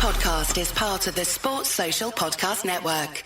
podcast is part of the Sports Social Podcast Network.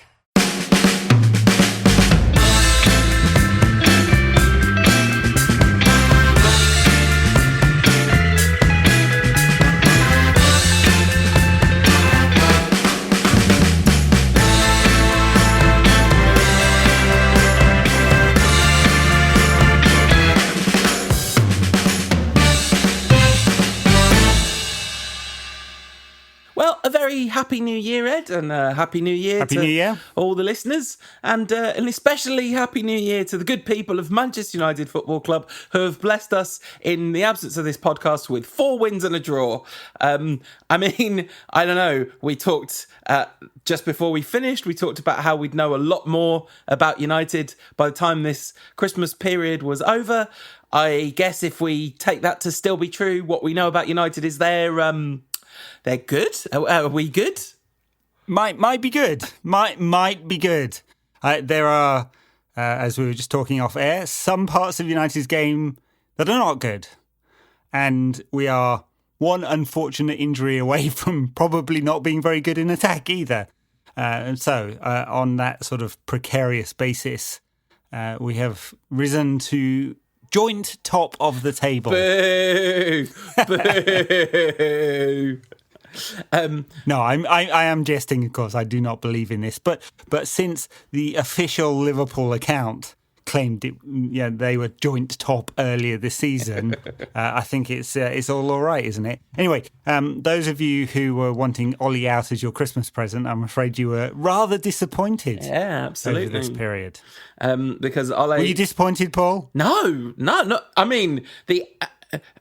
Well, a very happy new year, Ed, and happy new year to all the listeners, and especially happy new year to the good people of Manchester United Football Club who have blessed us in the absence of this podcast with 4 wins and a draw. I don't know, we talked just before we finished, we talked about how we'd know a lot more about United by the time this Christmas period was over. I guess if we take that to still be true, what we know about United is they're good. Are we good? Might be good. Might be good. There are, as we were just talking off air, some parts of United's game that are not good, and we are one unfortunate injury away from probably not being very good in attack either. And so, on that sort of precarious basis, we have risen to joint top of the table. Boo! Boo! No, I am jesting, of course. I do not believe in this. But since the official Liverpool account claimed they were joint top earlier this season, I think it's all right, isn't it? Anyway, those of you who were wanting Ollie out as your Christmas present, I'm afraid you were rather disappointed. Yeah, absolutely. Over this period. Because Ole... Were you disappointed, Paul? No. I mean,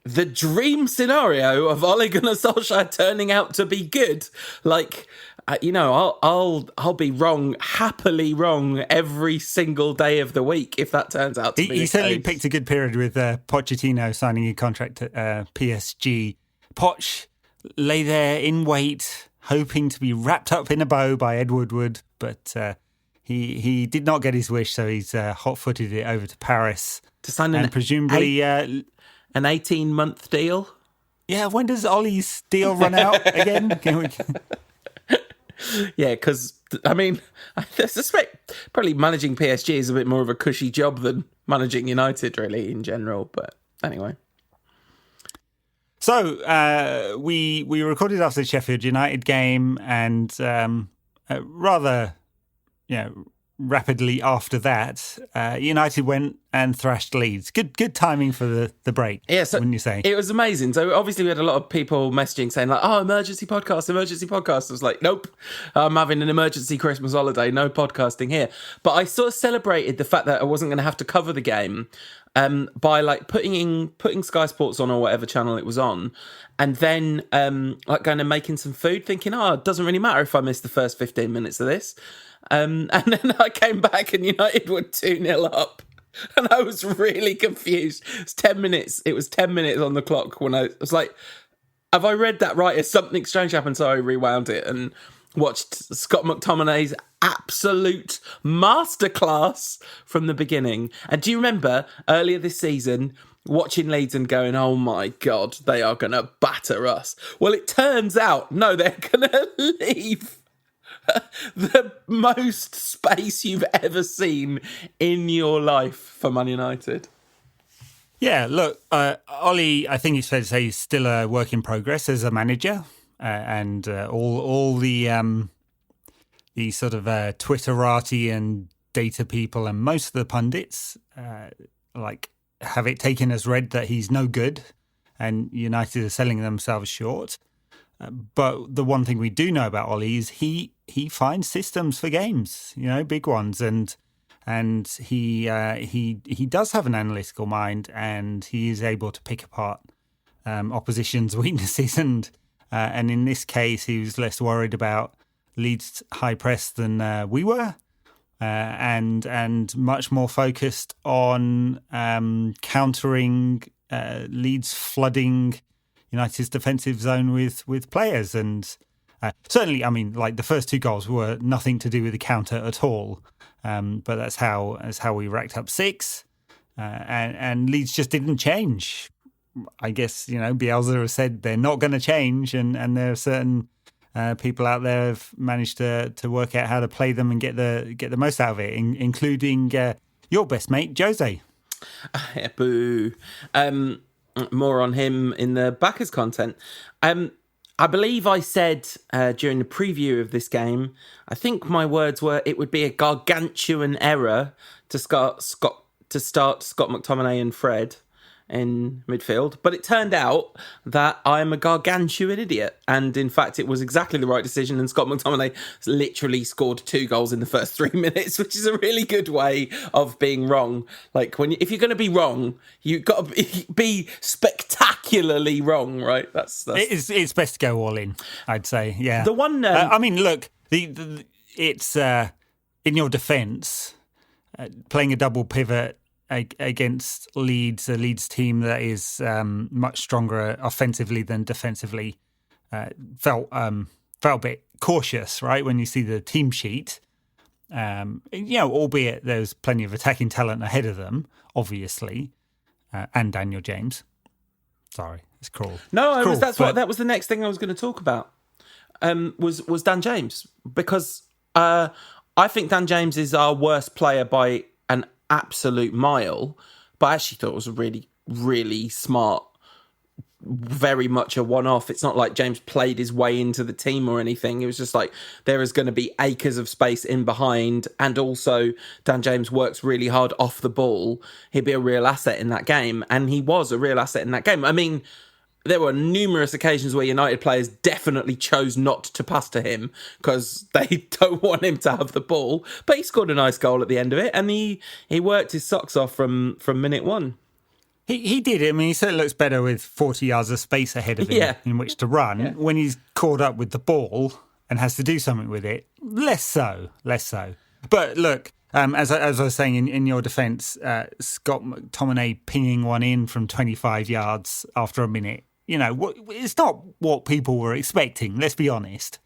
the dream scenario of Ole Gunnar Solskjaer turning out to be good, I'll be wrong, happily wrong, every single day of the week if that turns out to be. He certainly picked a good period with Pochettino signing a contract at PSG. Poch lay there in wait, hoping to be wrapped up in a bow by Ed Woodward, but he did not get his wish, so he's hot-footed it over to Paris to sign and presumably an 18-month deal. Yeah, when does Ollie's deal run out again? Yeah, because, I suspect probably managing PSG is a bit more of a cushy job than managing United, really, in general. But anyway. So, we recorded after the Sheffield United game, and rather, rapidly after that, United went and thrashed Leeds. Good timing for the break, wouldn't you say? It was amazing. So obviously we had a lot of people messaging saying emergency podcast. I was like, nope, I'm having an emergency Christmas holiday, no podcasting here. But I sort of celebrated the fact that I wasn't going to have to cover the game by putting Sky Sports on or whatever channel it was on, and then going and making some food, thinking, it doesn't really matter if I miss the first 15 minutes of this. And then I came back and United were 2-0 up. And I was really confused. It was 10 minutes on the clock when I was like, have I read that right? Has something strange happened? So I rewound it and watched Scott McTominay's absolute masterclass from the beginning. And do you remember earlier this season watching Leeds and going, oh my God, they are going to batter us? Well, it turns out, no, they're going to leave the most space you've ever seen in your life for Man United. Yeah, look, Ollie, I think it's fair to say, he's still a work in progress as a manager, and all the sort of Twitterati and data people and most of the pundits have it taken as read that he's no good, and United are selling themselves short. But the one thing we do know about Ollie is he finds systems for games, big ones, and he does have an analytical mind, and he is able to pick apart opposition's weaknesses, and in this case he was less worried about Leeds' high press than we were, and much more focused on countering Leeds flooding United's defensive zone with players. And certainly, the first 2 goals were nothing to do with the counter at all. But that's how we racked up 6. And Leeds just didn't change. I guess, Bielsa has said they're not going to change, and there are certain people out there have managed to work out how to play them and get the most out of it, including your best mate, Jose. Yeah, boo. More on him in the backers content. I believe I said during the preview of this game, I think my words were, it would be a gargantuan error to start Scott McTominay and Fred in midfield. But it turned out that I'm a gargantuan idiot. And in fact, it was exactly the right decision. And Scott McTominay literally scored 2 goals in the first 3 minutes, which is a really good way of being wrong. Like, if you're going to be wrong, you've got to be spectacularly wrong, right? It's best to go all in, I'd say. Yeah. The one... I mean, look, it's in your defence, playing a double pivot against Leeds, a Leeds team that is much stronger offensively than defensively, felt a bit cautious, right? When you see the team sheet, albeit there's plenty of attacking talent ahead of them, obviously, and Daniel James. Sorry, it's cruel. No, that was the next thing I was going to talk about. Was Dan James, because I think Dan James is our worst player by an absolute mile, but I actually thought it was a really, really smart, very much a one-off. It's not like James played his way into the team or anything. It was just like, there is going to be acres of space in behind, and also Dan James works really hard off the ball. He'd be a real asset in that game, and he was a real asset in that game. I mean, there were numerous occasions where United players definitely chose not to pass to him because they don't want him to have the ball. But he scored a nice goal at the end of it, and he worked his socks off from minute one. He did it. I mean, he certainly looks better with 40 yards of space ahead of him in which to run. Yeah. When he's caught up with the ball and has to do something with it, less so. But look, as I was saying in your defence, Scott McTominay pinging one in from 25 yards after a minute, it's not what people were expecting, let's be honest.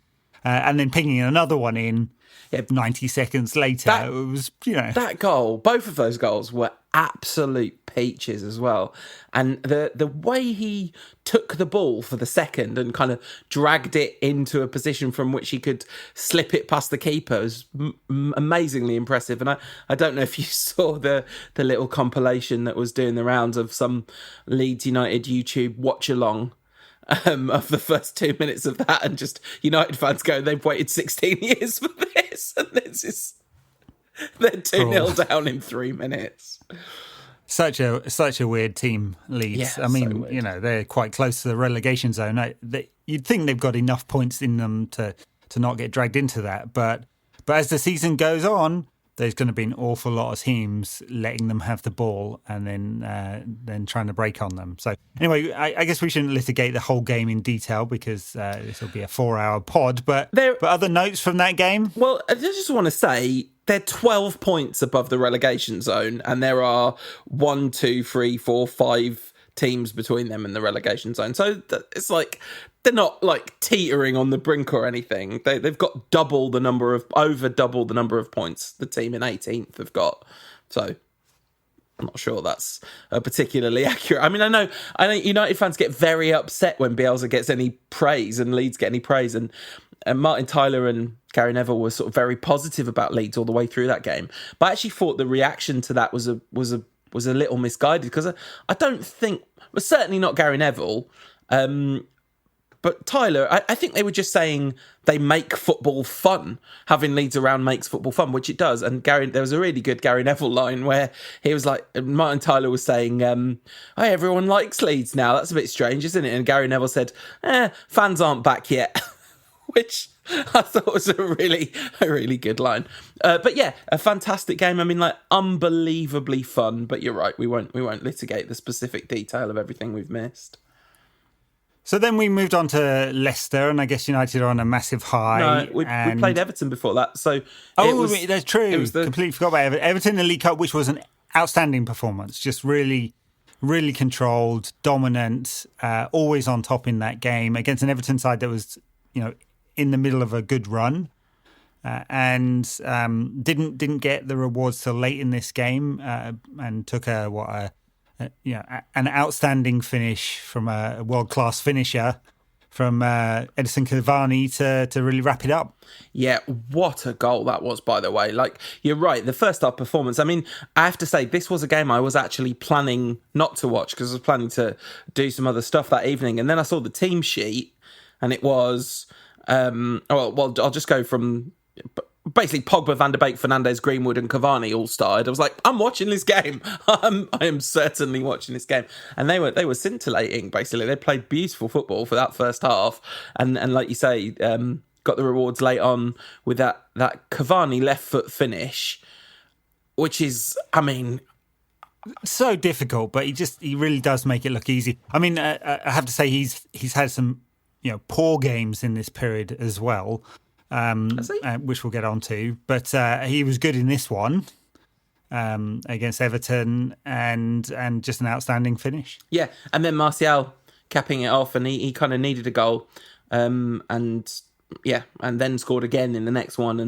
And then pinging another one in 90 seconds later, it was, That goal, both of those goals were absolute peaches as well. And the way he took the ball for the second and kind of dragged it into a position from which he could slip it past the keeper was amazingly impressive. And I don't know if you saw the little compilation that was doing the rounds of some Leeds United YouTube watch along of the first 2 minutes of that, and just United fans going, they've waited 16 years for this, and they're 2-0 down in 3 minutes. Such a weird team, Leeds. Yeah, I mean, they're quite close to the relegation zone. You'd think they've got enough points in them to not get dragged into that, but as the season goes on, there's going to be an awful lot of teams letting them have the ball and then trying to break on them. So anyway, I guess we shouldn't litigate the whole game in detail because this will be a 4-hour pod. But other notes from that game? Well, I just want to say they're 12 points above the relegation zone, and there are 1, 2, 3, 4, 5 teams between them and the relegation zone. So it's like they're not like teetering on the brink or anything. They've got over double the number of points the team in 18th have got. So I'm not sure that's particularly accurate. I mean, I know United fans get very upset when Bielsa gets any praise and Leeds get any praise, and Martin Tyler and Gary Neville were sort of very positive about Leeds all the way through that game. But I actually thought the reaction to that was a little misguided, because I don't think, well, certainly not Gary Neville, but Tyler, I think they were just saying they make football fun. Having Leeds around makes football fun, which it does. And there was a really good Gary Neville line where he was like, Martin Tyler was saying, hey, everyone likes Leeds now. That's a bit strange, isn't it? And Gary Neville said, fans aren't back yet. Which I thought was a really good line. But yeah, a fantastic game. I mean, like, unbelievably fun. But you're right, we won't litigate the specific detail of everything we've missed. So then we moved on to Leicester, and I guess United are on a massive high. No, we played Everton before that. So that's true. Completely forgot about Everton in the League Cup, which was an outstanding performance. Just really, really controlled, dominant, always on top in that game against an Everton side that was, in the middle of a good run, and didn't get the rewards till late in this game, and took an outstanding finish from a world-class finisher from Edison Cavani to really wrap it up. Yeah, what a goal that was, by the way. Like, you're right, the first half performance. I mean, I have to say, this was a game I was actually planning not to watch because I was planning to do some other stuff that evening. And then I saw the team sheet and it was, I'll just go from basically Pogba, Van de Beek, Fernandes, Greenwood and Cavani all started. I was like, I'm watching this game. I am certainly watching this game. And they were scintillating, basically. They played beautiful football for that first half. And like you say, got the rewards late on with that Cavani left foot finish, which is, I mean, so difficult, but he really does make it look easy. I mean, I have to say he's had some poor games in this period as well, which we'll get on to. But he was good in this one against Everton, and just an outstanding finish. Yeah, and then Martial capping it off, and he kind of needed a goal, and then scored again in the next one,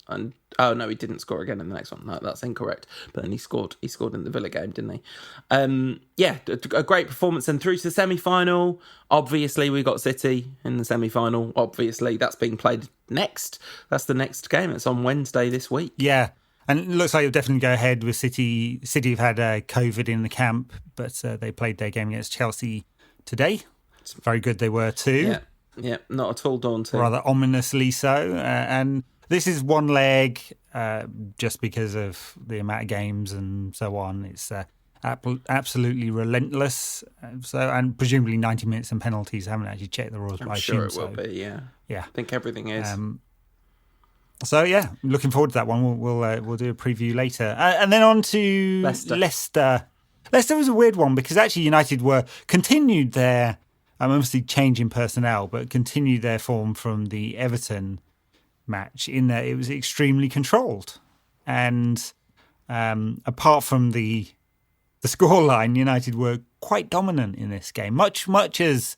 and oh no, he didn't score again in the next one. No, that's incorrect. But then he scored in the Villa game, didn't he? A great performance, and through to the semi-final. Obviously, we got City in the semi-final. Obviously, that's being played next. That's the next game. It's on Wednesday this week. Yeah, and it looks like it'll definitely go ahead with City. City have had COVID in the camp, but they played their game against Chelsea today. It's very good they were too. Yeah, not at all daunting. Rather ominously so. And this is one leg just because of the amount of games and so on. It's absolutely relentless. And presumably 90 minutes and penalties. I haven't actually checked the rules, but I sure assume it will be, yeah. Yeah. I think everything is. Looking forward to that one. We'll do a preview later. And then on to Leicester. Leicester was a weird one because actually United continued their... obviously changing personnel, but continued their form from the Everton match in that it was extremely controlled. And apart from the scoreline, United were quite dominant in this game, much as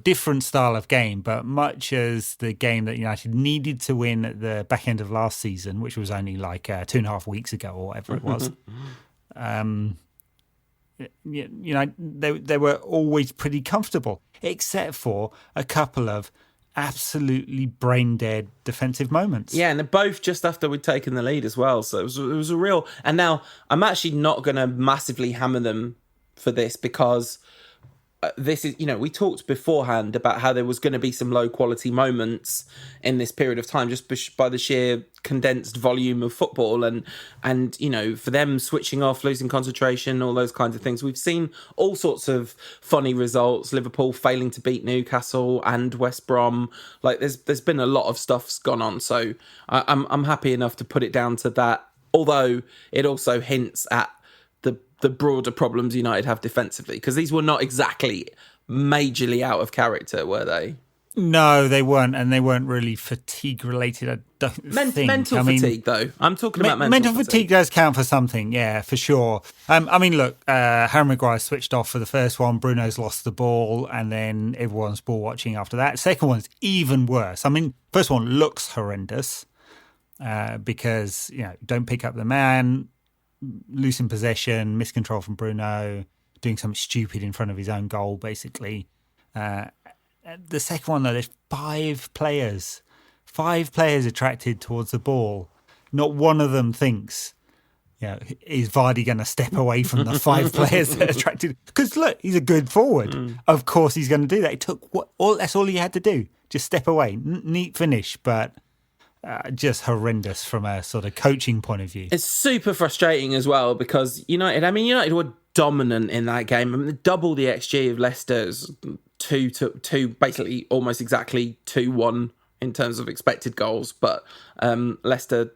different style of game, but much as the game that United needed to win at the back end of last season, which was only like 2.5 weeks ago or whatever it was. They were always pretty comfortable, except for a couple of absolutely brain-dead defensive moments. Yeah, and they're both just after we'd taken the lead as well. So it was a real... And now, I'm actually not going to massively hammer them for this because... this is, we talked beforehand about how there was going to be some low quality moments in this period of time just by the sheer condensed volume of football and for them switching off, losing concentration, all those kinds of things. We've seen all sorts of funny results. Liverpool failing to beat Newcastle and West Brom. Like there's been a lot of stuff's gone on. So I'm happy enough to put it down to that. Although it also hints at the broader problems United have defensively, because these were not exactly majorly out of character, were they? No, they weren't, and they weren't really fatigue related. I don't think. Mental fatigue, though. I'm talking about mental fatigue does count for something, yeah, for sure. Look, Harry Maguire switched off for the first one. Bruno's lost the ball, and then everyone's ball watching after that. Second one's even worse. First one looks horrendous because don't pick up the man. Losing possession, miscontrol from Bruno, doing something stupid in front of his own goal, basically. The second one, though, there's five players attracted towards the ball. Not one of them thinks, is Vardy going to step away from the five players that are attracted? Because, look, he's a good forward. Of course he's going to do that. It took that's all he had to do. Just step away. Neat finish, but... just horrendous from a sort of coaching point of view. It's super frustrating as well because United were dominant in that game. Double the XG of Leicester's 2-2, basically almost exactly 2-1 in terms of expected goals. But Leicester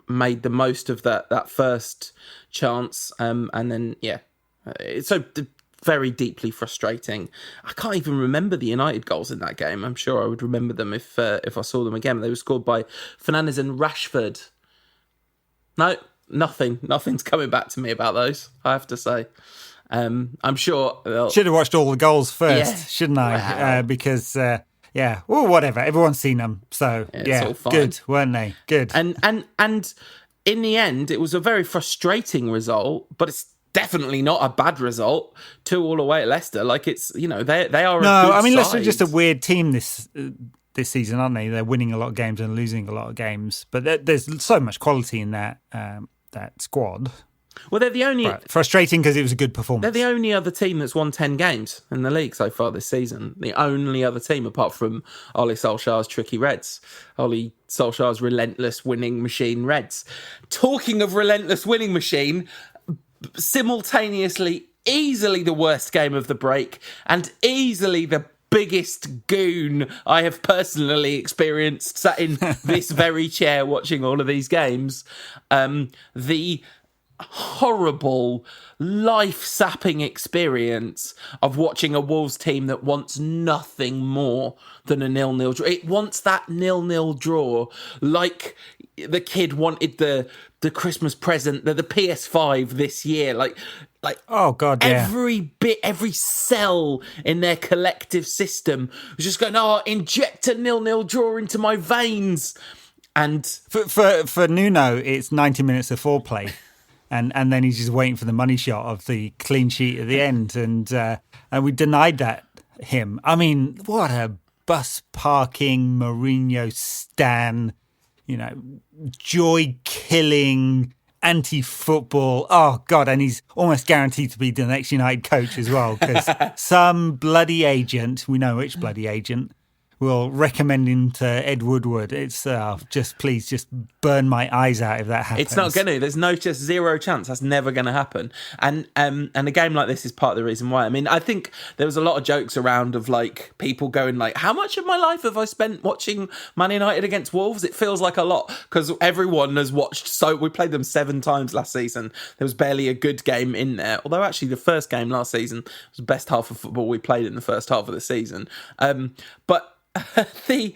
made the most of that first chance, and then it's so very deeply frustrating. I can't even remember the United goals in that game. I'm sure I would remember them if I saw them again. They were scored by Fernandes and Rashford. No, nothing's coming back to me about those, I have to say. I'm sure should have watched all the goals first, shouldn't I? Wow. Because whatever, everyone's seen them, so it's all fine. Good, weren't they? Good. And in the end, it was a very frustrating result, but it's definitely not a bad result. 2 all away at Leicester. Like, it's, they are a good I mean, Leicester are side. just a weird team this season, aren't they? They're winning a lot of games and losing a lot of games, but there's so much quality in that squad. Well, they're the only... Right. Frustrating because it was a good performance. They're the only other team that's won 10 games in the league so far this season. The only other team apart from Ole Solskjaer's tricky Reds. Ole Solskjaer's relentless winning machine Reds. Talking of relentless winning machine, simultaneously, easily the worst game of the break and easily the biggest goon I have personally experienced sat in this very chair watching all of these games. The horrible, life-sapping experience of watching a Wolves team that wants nothing more than a 0-0 draw. It wants that 0-0 draw like the kid wanted the Christmas present, the PS5 this year. Like oh god, yeah. Every bit, every cell in their collective system was just going, inject a 0-0 draw into my veins. And for Nuno, it's 90 minutes of foreplay. And then he's just waiting for the money shot of the clean sheet at the end. And we denied that him. I mean, what a bus parking, Mourinho stan, joy-killing, anti-football. Oh, God, and he's almost guaranteed to be the next United coach as well, because some bloody agent, we know which bloody agent, will recommend him to Ed Woodward. It's please just burn my eyes out if that happens. It's not going to. There's just zero chance. That's never going to happen. And a game like this is part of the reason why. I mean, I think there was a lot of jokes around of like people going like, how much of my life have I spent watching Man United against Wolves? It feels like a lot because everyone has watched. So we played them 7 times last season. There was barely a good game in there. Although actually the first game last season was the best half of football we played in the first half of the season. But the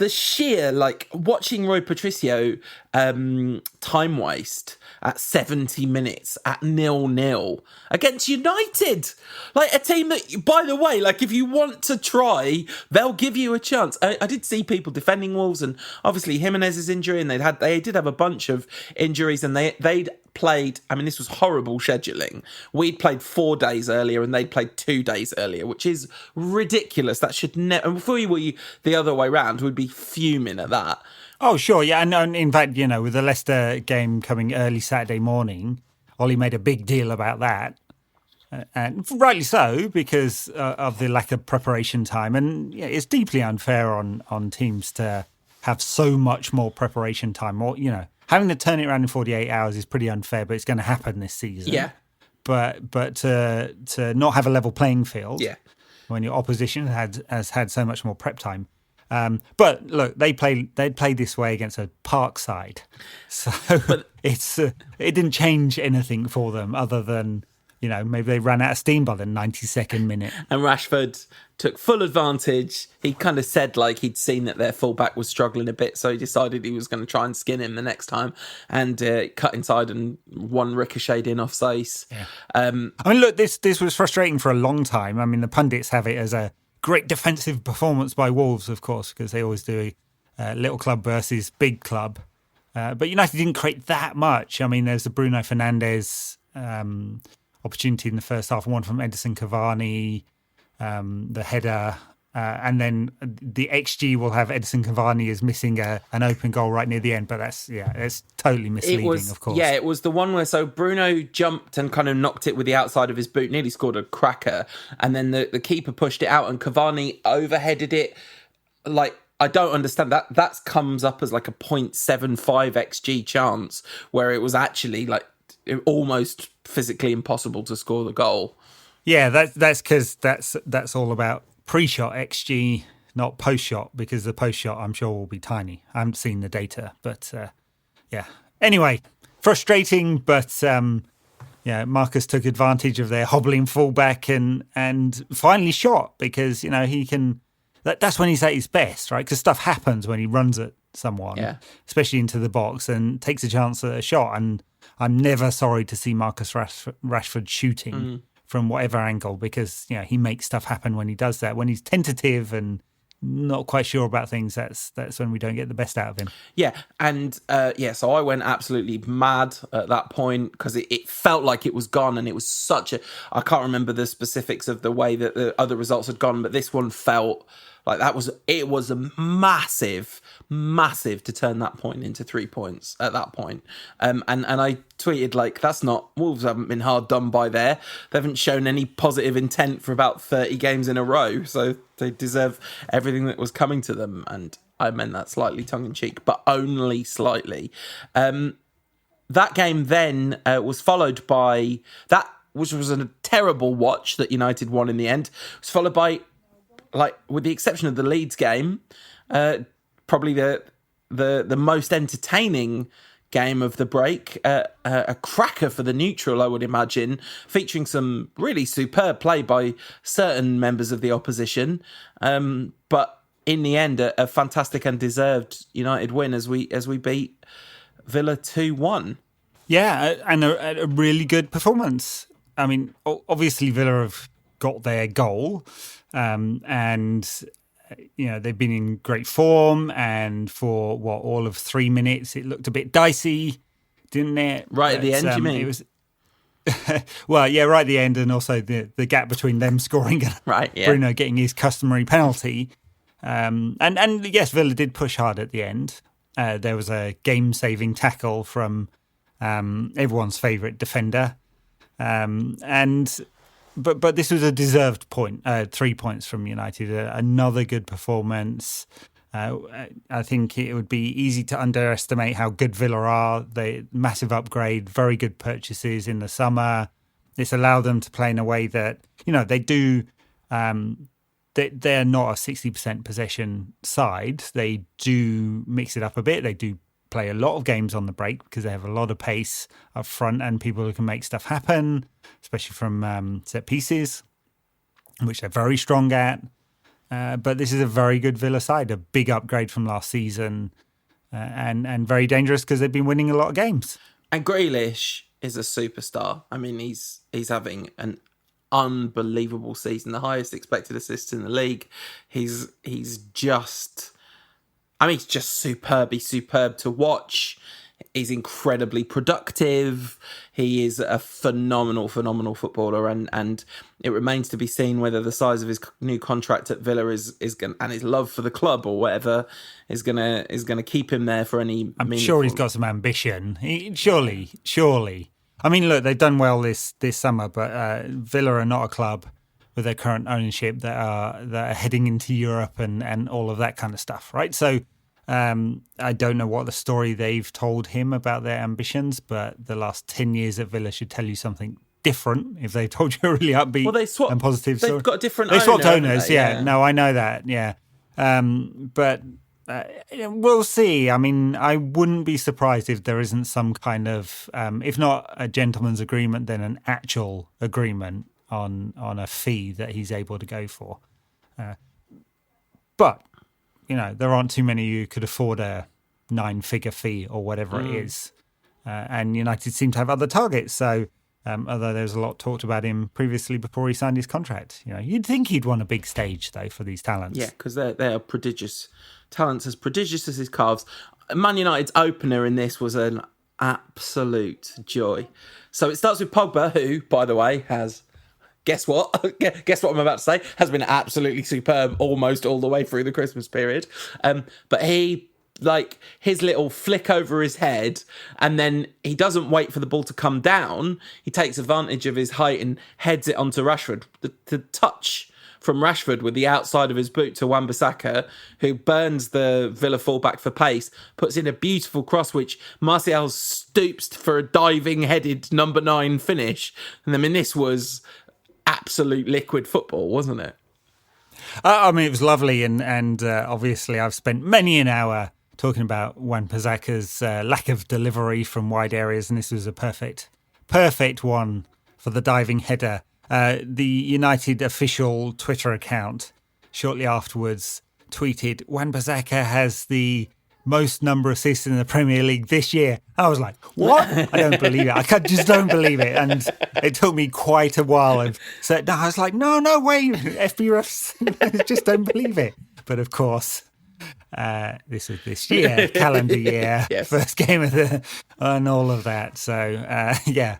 sheer, like, watching Roy Patricio time waste at 70 minutes at 0-0 against United. Like, a team that, by the way, like, if you want to try, they'll give you a chance. I did see people defending Wolves, and obviously Jimenez's injury, and they did have a bunch of injuries, and they'd played, I mean, this was horrible scheduling. We'd played 4 days earlier and they'd played 2 days earlier, which is ridiculous. That should never, and if we were the other way round, we'd be fuming at that. Oh, sure, yeah. And in fact, with the Leicester game coming early Saturday morning, Ollie made a big deal about that. And rightly so, because of the lack of preparation time. And it's deeply unfair on teams to have so much more preparation time. Or, having to turn it around in 48 hours is pretty unfair, but it's going to happen this season. Yeah. But to not have a level playing field when your opposition has had so much more prep time. But look, they played this way against a Park side, so it didn't change anything for them other than maybe they ran out of steam by the 92nd minute. And Rashford took full advantage. He kind of said like he'd seen that their fullback was struggling a bit, so he decided he was going to try and skin him the next time, and cut inside and one ricocheted in off Saïs. Yeah. I mean, look, this was frustrating for a long time. I mean, the pundits have it as a great defensive performance by Wolves, of course, because they always do little club versus big club. But United didn't create that much. I mean, there's the Bruno Fernandes opportunity in the first half, one from Edison Cavani, the header, and then the XG will have Edison Cavani as missing an open goal right near the end, but it's totally misleading, of course. Yeah, it was the one where Bruno jumped and kind of knocked it with the outside of his boot, nearly scored a cracker, and then the keeper pushed it out and Cavani overheaded it. Like, I don't understand that. That comes up as like a 0.75 XG chance, where it was actually like almost physically impossible to score the goal. Yeah, that's because that's all about pre-shot XG, not post-shot, because the post-shot I'm sure will be tiny. I haven't seen the data, but yeah. Anyway, frustrating, but Marcus took advantage of their hobbling fullback and finally shot, because he can. That's when he's at his best, right? Because stuff happens when he runs at someone, especially into the box, and takes a chance at a shot. And I'm never sorry to see Marcus Rashford shooting from whatever angle, because he makes stuff happen when he does that. When he's tentative and not quite sure about things, that's when we don't get the best out of him. Yeah, and so I went absolutely mad at that point because it felt like it was gone, and it was such a... I can't remember the specifics of the way that the other results had gone, but this one felt like it was a massive to turn that point into 3 points at that point. And I tweeted, like, that's not... Wolves haven't been hard done by there. They haven't shown any positive intent for about 30 games in a row, so they deserve everything that was coming to them. And I meant that slightly tongue-in-cheek, but only slightly. That game then was followed by... That, which was a terrible watch that United won in the end, was followed by... like, with the exception of the Leeds game, probably the most entertaining game of the break, a cracker for the neutral, I would imagine, featuring some really superb play by certain members of the opposition. But in the end, a fantastic and deserved United win as we beat Villa 2-1. Yeah, and a really good performance. I mean, obviously Villa have got their goal. And they've been in great form, and for all of 3 minutes it looked a bit dicey, didn't it? Right at the end, you mean? It was well, yeah, right at the end, and also the gap between them scoring and right, yeah. Bruno getting his customary penalty. And yes, Villa did push hard at the end. There was a game-saving tackle from everyone's favourite defender, But this was a deserved point, 3 points from United. Another good performance. I think it would be easy to underestimate how good Villa are. They massive upgrade, very good purchases in the summer. This allowed them to play in a way that, they do. They're not a 60% possession side. They do mix it up a bit. They do play a lot of games on the break because they have a lot of pace up front and people who can make stuff happen, especially from set pieces, which they're very strong at. But this is a very good Villa side, a big upgrade from last season, and very dangerous because they've been winning a lot of games. And Grealish is a superstar. I mean, he's having an unbelievable season, the highest expected assists in the league. He's just superb. He's superb to watch. He's incredibly productive. He is a phenomenal footballer, and it remains to be seen whether the size of his new contract at Villa is going, and his love for the club or whatever is gonna keep him there for any. I'm sure he's got some ambition. Surely. I mean, look, they've done well this summer, but Villa are not a club with their current ownership that are heading into Europe and all of that kind of stuff, right? So I don't know what the story they've told him about their ambitions, but the last 10 years at Villa should tell you something different if they told you a really upbeat and positive story. They've got a different They swapped owners, they? yeah. No, I know that, yeah. But we'll see. I mean, I wouldn't be surprised if there isn't some kind of, if not a gentleman's agreement, then an actual agreement on a fee that he's able to go for. But there aren't too many who could afford a 9-figure fee or whatever it is. And United seem to have other targets. So, although there's a lot talked about him previously before he signed his contract, you'd think he'd want a big stage though for these talents. Yeah, because they are prodigious talents, as prodigious as his calves. Man United's opener in this was an absolute joy. So it starts with Pogba, who, by the way, has... Guess what? Guess what I'm about to say? Has been absolutely superb almost all the way through the Christmas period. But he, his little flick over his head, and then he doesn't wait for the ball to come down. He takes advantage of his height and heads it onto Rashford. The touch from Rashford with the outside of his boot to Wan-Bissaka, who burns the Villa fullback for pace, puts in a beautiful cross, which Martial stoops for a diving headed number 9 finish. And I mean, this was... absolute liquid football, wasn't it? I mean, it was lovely, and obviously I've spent many an hour talking about Wan-Bissaka's lack of delivery from wide areas, and this was a perfect one for the diving header. The United official Twitter account shortly afterwards tweeted, Wan-Bissaka has the most number of assists in the Premier League this year. I was like, what? I don't believe it. I just don't believe it. And it took me quite a while. And so I was like, no, wait, FBrefs, just don't believe it. but of course, this was this year, calendar year, Yes. first game of the, and all of that. So yeah,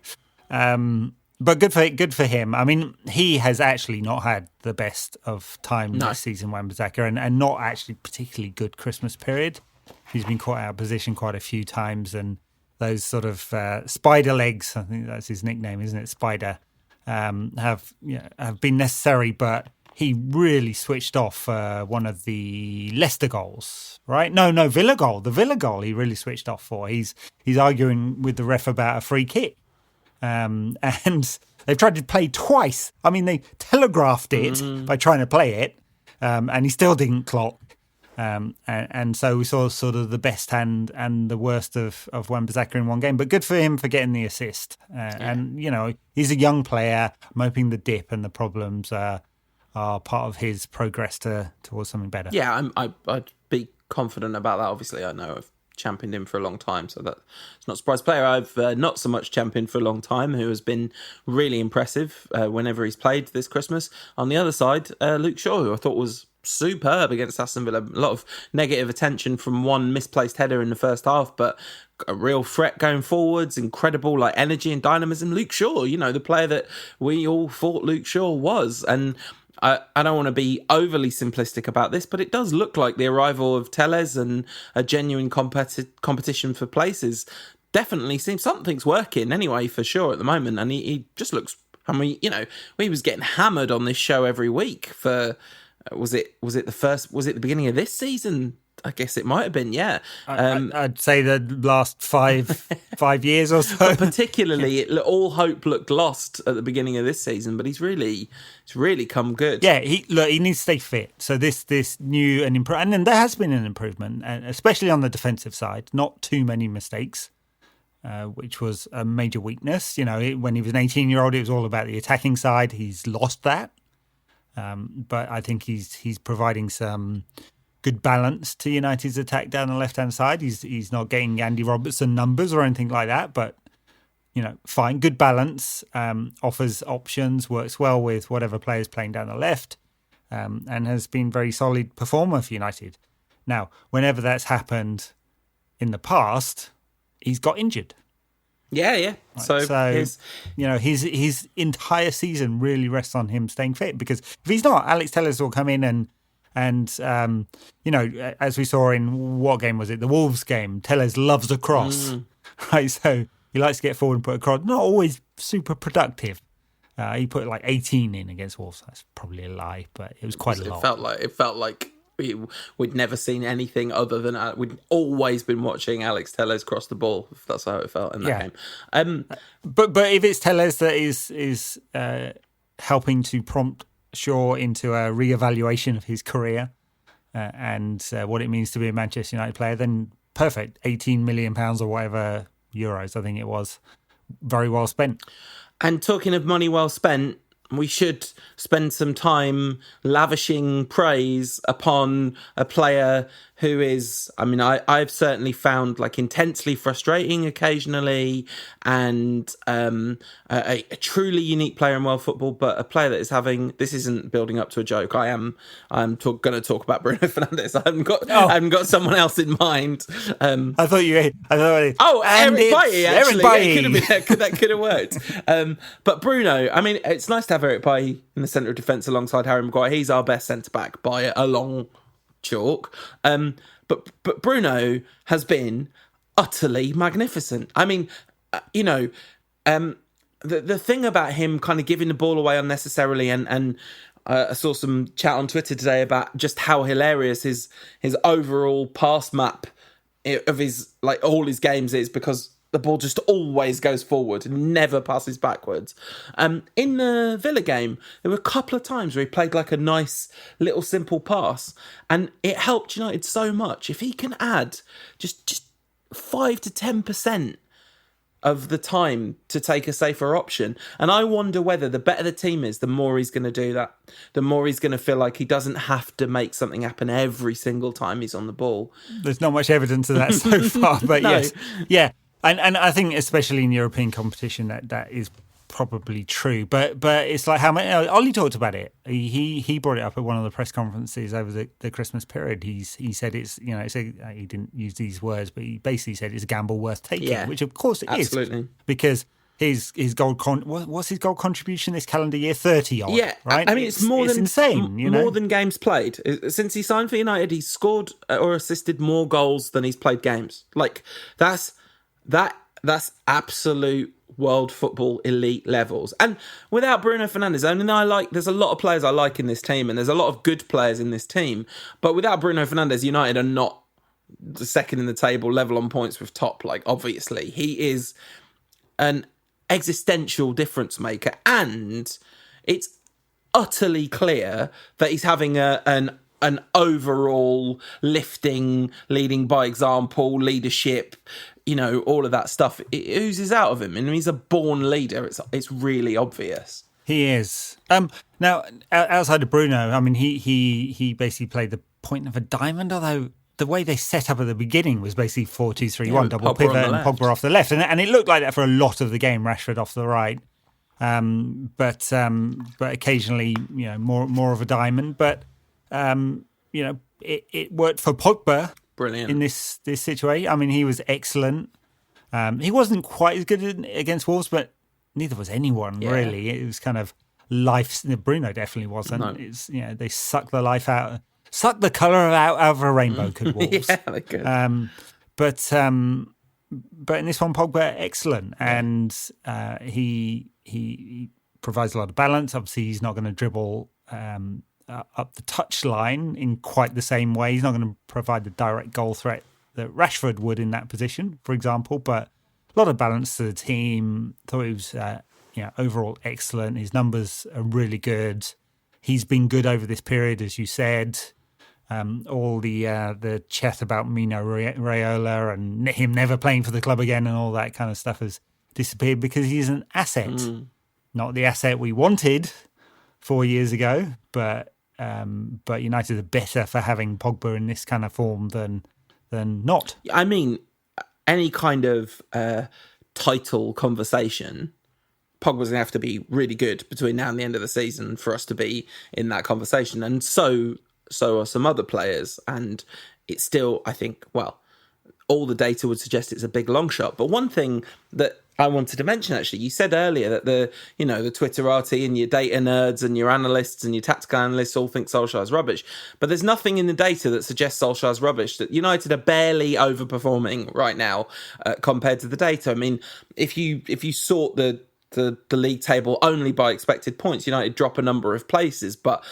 but good for him. I mean, he has actually not had the best of time this season, Wan-Bissaka, and not actually particularly good Christmas period. He's been caught out of position quite a few times, and those sort of spider legs, I think that's his nickname, isn't it? Spider, have been necessary, but he really switched off one of the Leicester goals, right? No, Villa goal. The Villa goal he really switched off for. He's arguing with the ref about a free kick. And they've tried to play twice. I mean, they telegraphed it by trying to play it, and he still didn't clock. And so we saw sort of the best and the worst of Wan-Bissaka in one game. But good for him for getting the assist. And, he's a young player. I'm hoping the dip and the problems are part of his progress towards something better. Yeah, I'd be confident about that. Obviously, I know I've championed him for a long time, so that's not a surprise. Player I've not so much championed for a long time, who has been really impressive whenever he's played this Christmas. On the other side, Luke Shaw, who I thought was superb against Aston Villa. A lot of negative attention from one misplaced header in the first half, but a real threat going forwards, incredible energy and dynamism. Luke Shaw, the player that we all thought Luke Shaw was. And I don't want to be overly simplistic about this, but it does look like the arrival of Telles and a genuine competition for places definitely seems something's working anyway, for sure, at the moment. And he just looks, he was getting hammered on this show every week for, was it the beginning of this season? I guess it might have been, yeah. I'd say the last 5 years or so. But particularly, all hope looked lost at the beginning of this season, but he's really come good. Yeah, he needs to stay fit. So this new and and then there has been an improvement, and especially on the defensive side. Not too many mistakes, which was a major weakness. When he was an 18-year-old, it was all about the attacking side. He's lost that, but I think he's providing some good balance to United's attack down the left-hand side. He's not getting Andy Robertson numbers or anything like that, but, fine. Good balance, offers options, works well with whatever player's playing down the left, and has been very solid performer for United. Now, whenever that's happened in the past, he's got injured. Yeah. So his entire season really rests on him staying fit, because if he's not, Alex Telles will come in and as we saw in, what game was it? The Wolves game. Telles loves a cross, right? So he likes to get forward and put a cross. Not always super productive. He put 18 in against Wolves. That's probably a lie, but it was quite a lot. It felt like we'd never seen anything other than we'd always been watching Alex Telles cross the ball. That's how it felt in that game. But if it's Telles that is helping to prompt Shaw into a re-evaluation of his career and what it means to be a Manchester United player, then perfect. £18 million or whatever euros, I think it was. Very well spent. And talking of money well spent, we should spend some time lavishing praise upon a player who is, I've certainly found intensely frustrating occasionally, and a truly unique player in world football, but a player that is having, this isn't building up to a joke. I'm going to talk about Bruno Fernandes. I haven't got someone else in mind. I thought Eric Bailly, actually. Eric Bailly. That could have worked. But Bruno, it's nice to have Eric Bailly in the centre of defence alongside Harry Maguire. He's our best centre-back by a long chalk. But Bruno has been utterly magnificent. The thing about him kind of giving the ball away unnecessarily, and I saw some chat on Twitter today about just how hilarious his overall pass map of his all his games is, because the ball just always goes forward and never passes backwards. In the Villa game, there were a couple of times where he played a nice little simple pass, and it helped United so much. If he can add just 5 to 10% of the time to take a safer option, and I wonder whether the better the team is, the more he's going to do that. The more he's going to feel like he doesn't have to make something happen every single time he's on the ball. There's not much evidence of that so far, but No. yes. Yeah. And I think especially in European competition that is probably true, but it's like how many. Ollie talked about it. He brought it up at one of the press conferences over the Christmas period. He said it's he didn't use these words, but he basically said it's a gamble worth taking, which of course it absolutely. is, because his goal what's his goal contribution this calendar year? 30 odd. Yeah, right. I mean it's more than insane. More than games played. Since he signed for United, he's scored or assisted more goals than he's played games. Like that's absolute world football elite levels. And without Bruno Fernandes, I mean, there's a lot of players I like in this team, and there's a lot of good players in this team. But without Bruno Fernandes, United are not the second in the table, level on points with top. Like, obviously, he is an existential difference maker, and it's utterly clear that he's having an overall lifting, leading by example, leadership, all of that stuff. It oozes out of him, and he's a born leader. It's really obvious. He is. Now, outside of Bruno, I mean, he basically played the point of a diamond, although the way they set up at the beginning was basically 4-2-3-1, double pivot and Pogba off the left. And it looked like that for a lot of the game, Rashford off the right. But occasionally, more of a diamond. But, it worked for Pogba. Brilliant. In this situation. I mean, he was excellent. He wasn't quite as good against Wolves, but neither was anyone, really. It was kind of life. Bruno definitely wasn't. No. It's, they sucked the life out, sucked the colour out of a rainbow, could Wolves. Yeah, they could. But in this one, Pogba, excellent. And he provides a lot of balance. Obviously, he's not going to dribble up the touchline in quite the same way. He's not going to provide the direct goal threat that Rashford would in that position, for example. But a lot of balance to the team. Thought he was, overall excellent. His numbers are really good. He's been good over this period, as you said. All the chat about Mino Raiola and him never playing for the club again and all that kind of stuff has disappeared because he's an asset. Not the asset we wanted 4 years ago, but United are better for having Pogba in this kind of form than not. I mean, any kind of title conversation, Pogba's going to have to be really good between now and the end of the season for us to be in that conversation. And so are some other players. And it's still, I think, all the data would suggest it's a big long shot. But one thing that I wanted to mention, actually, you said earlier that the Twitterati and your data nerds and your analysts and your tactical analysts all think Solskjaer's rubbish. But there's nothing in the data that suggests Solskjaer's rubbish, that United are barely overperforming right now compared to the data. I mean, if you sort the league table only by expected points, United drop a number of places, but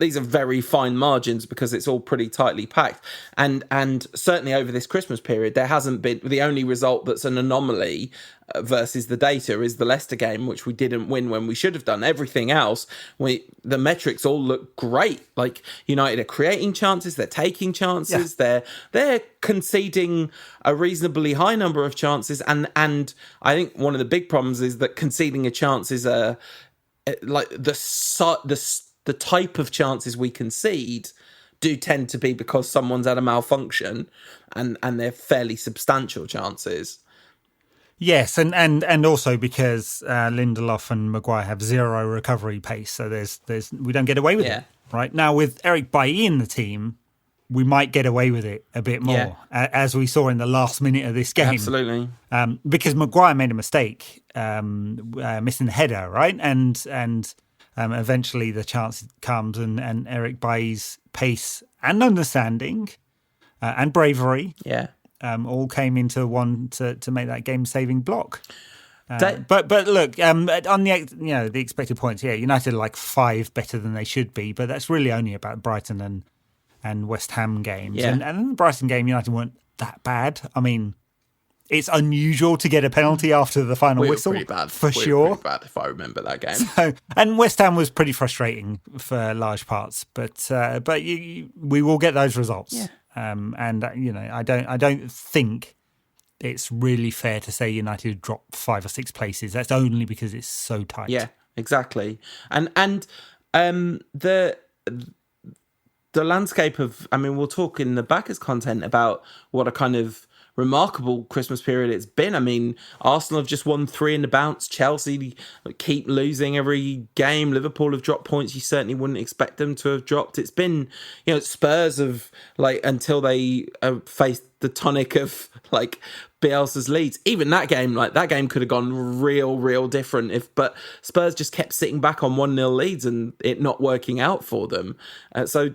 these are very fine margins because it's all pretty tightly packed. And certainly over this Christmas period, there hasn't been, the only result that's an anomaly versus the data is the Leicester game, which we didn't win when we should have done. Everything else, the metrics all look great. Like, United are creating chances, they're taking chances, they're conceding a reasonably high number of chances. And I think one of the big problems is that conceding a chance is like the type of chances we concede do tend to be because someone's had a malfunction, and they're fairly substantial chances. Yes, and also because Lindelof and Maguire have zero recovery pace, so there's we don't get away with it. Right now, with Eric Bailly in the team, we might get away with it a bit more, as we saw in the last minute of this game. Absolutely, because Maguire made a mistake, missing the header, right, and eventually the chance comes, and Eric Bailly's pace and understanding and bravery, all came into one to make that game-saving block. But look, on the expected points, United are like 5 better than they should be, but that's really only about Brighton and West Ham games. And in the Brighton game, United weren't that bad. I mean, it's unusual to get a penalty after the final whistle, pretty bad. For sure. Pretty bad, if I remember that game. So, and West Ham was pretty frustrating for large parts, but we will get those results. Yeah. And I don't think it's really fair to say United dropped 5 or 6 places. That's only because it's so tight. Yeah, exactly. And the landscape of, I mean, we'll talk in the backers content about what a kind of remarkable Christmas period it's been. I mean, Arsenal have just won 3 in the bounce. Chelsea keep losing every game. Liverpool have dropped points you certainly wouldn't expect them to have dropped. It's been, Spurs have, until they faced the tonic of, Bielsa's Leeds. Even that game could have gone real different but Spurs just kept sitting back on 1-0 leads and it not working out for them. So,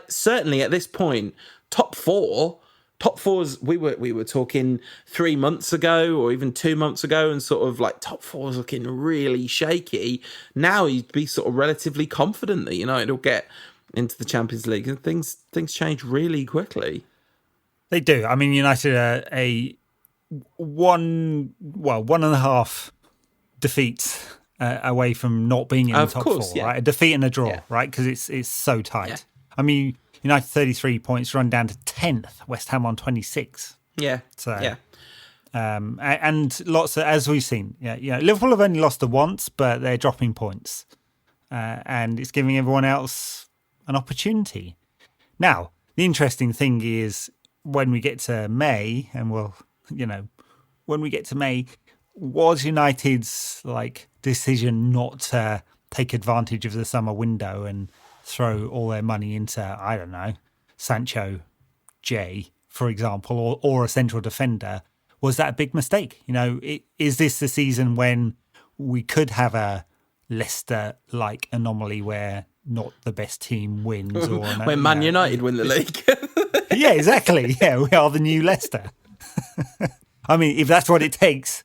certainly at this point, top fours, we were talking 3 months ago or even 2 months ago, and sort of top fours looking really shaky. Now you'd be sort of relatively confident that United will get into the Champions League, and things change really quickly. They do. I mean, United are a 1.5 defeats away from not being in the top 4, yeah. right? A defeat and a draw, right? Because it's so tight. Yeah. I mean, United 33 points, run down to 10th. West Ham on 26. Yeah. So, yeah. And lots of, as we've seen, Liverpool have only lost once, but they're dropping points, and it's giving everyone else an opportunity. Now, the interesting thing is when we get to May, and when we get to May, was United's decision not to take advantage of the summer window and throw all their money into, I don't know, Sancho J, for example, or a central defender? Was that a big mistake? Is this the season when we could have a Leicester-like anomaly where not the best team wins? Or when Man United win the league. Yeah, exactly. Yeah, we are the new Leicester. I mean, if that's what it takes.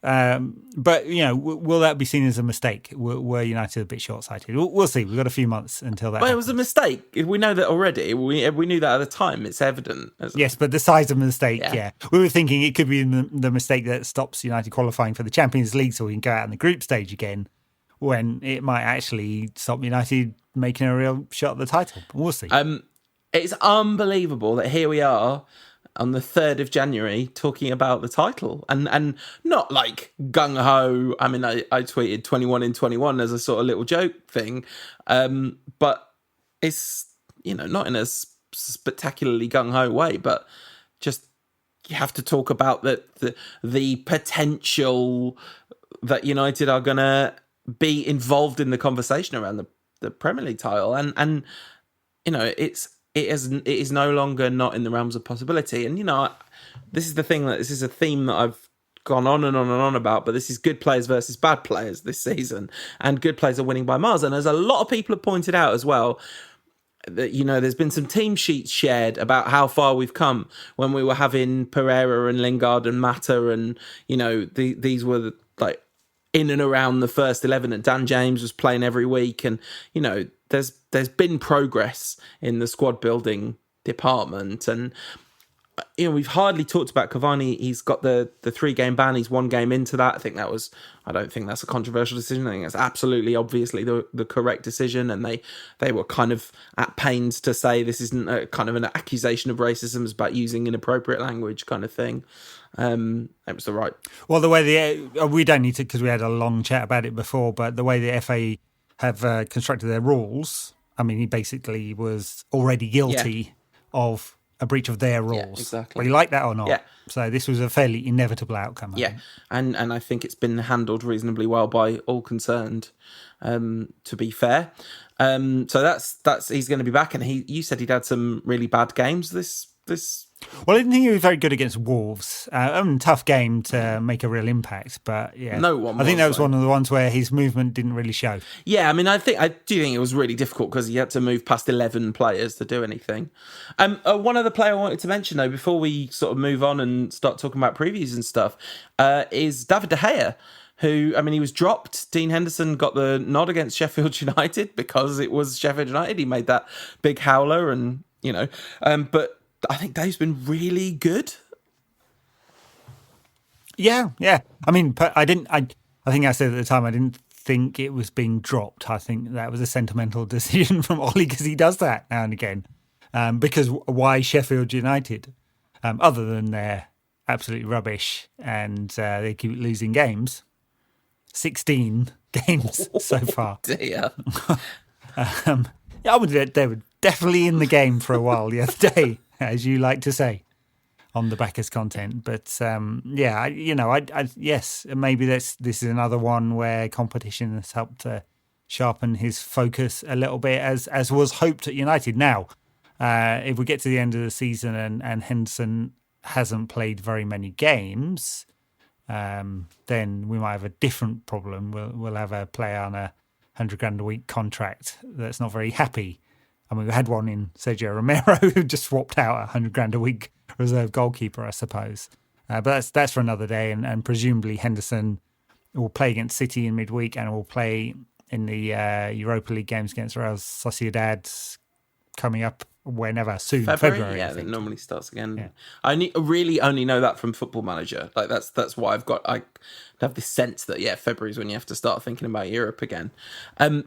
But, will that be seen as a mistake? Were United a bit short-sighted? We'll see. We've got a few months until that happens. It was a mistake. We know that already. We knew that at the time. It's evident. Yes, but the size of the mistake, yeah. We were thinking it could be the mistake that stops United qualifying for the Champions League so we can go out in the group stage again, when it might actually stop United making a real shot at the title. We'll see. It's unbelievable that here we are on the 3rd of January talking about the title, and not gung-ho. I mean, I tweeted 21 in 21 as a sort of little joke thing, but it's, not in a spectacularly gung-ho way, but just you have to talk about the potential that United are going to be involved in the conversation around the Premier League title, and it is no longer not in the realms of possibility. And this is the thing, that this is a theme that I've gone on and on and on about, but this is good players versus bad players this season, and good players are winning by miles. And as a lot of people have pointed out as well, that there's been some team sheets shared about how far we've come when we were having Pereira and Lingard and Mata, and these were in and around the first 11, and Dan James was playing every week, and there's been progress in the squad building department. And we've hardly talked about Cavani. He's got the 3-game ban. He's 1 game into that. I don't think that's a controversial decision. I think that's absolutely obviously the correct decision, and they were kind of at pains to say this isn't a kind of an accusation of racism, it's about using inappropriate language kind of thing. It was the right. Well, the way we don't need to, because we had a long chat about it before, but the way the FA have constructed their rules, I mean, he basically was already guilty of a breach of their rules. Yeah, exactly. Whether you like that or not. Yeah. So this was a fairly inevitable outcome. Yeah, and I think it's been handled reasonably well by all concerned, to be fair. So that's he's going to be back, and you said he'd had some really bad games this. Well, I didn't think he was very good against Wolves. Tough game to make a real impact, but yeah. No one. I think that was one of the ones where his movement didn't really show. Yeah, I mean, I do think it was really difficult because he had to move past 11 players to do anything. One other player I wanted to mention, though, before we sort of move on and start talking about previews and stuff, is David De Gea, who, I mean, he was dropped. Dean Henderson got the nod against Sheffield United because it was Sheffield United. He made that big howler, and but I think Dave's been really good. Yeah. I mean, I think I said at the time I didn't think it was being dropped. I think that was a sentimental decision from Ollie, because he does that now and again. Because why Sheffield United? Other than they're absolutely rubbish and they keep losing games. 16 games so far. Dear. They were definitely in the game for a while the other day, as you like to say. on the backers content. But yes, maybe this is another one where competition has helped to sharpen his focus a little bit, as was hoped at United. Now, if we get to the end of the season and Henderson hasn't played very many games, then we might have a different problem. We'll have a player on a $100,000 a week contract that's not very happy. I mean, we had one in Sergio Romero who just swapped out $100,000 a week reserve goalkeeper, I suppose. But that's for another day. And presumably Henderson will play against City in midweek and will play in the Europa League games against Real Sociedad coming up whenever soon. February, yeah, it normally starts again. Yeah. I really only know that from Football Manager. Like that's why I have this sense that February is when you have to start thinking about Europe again. I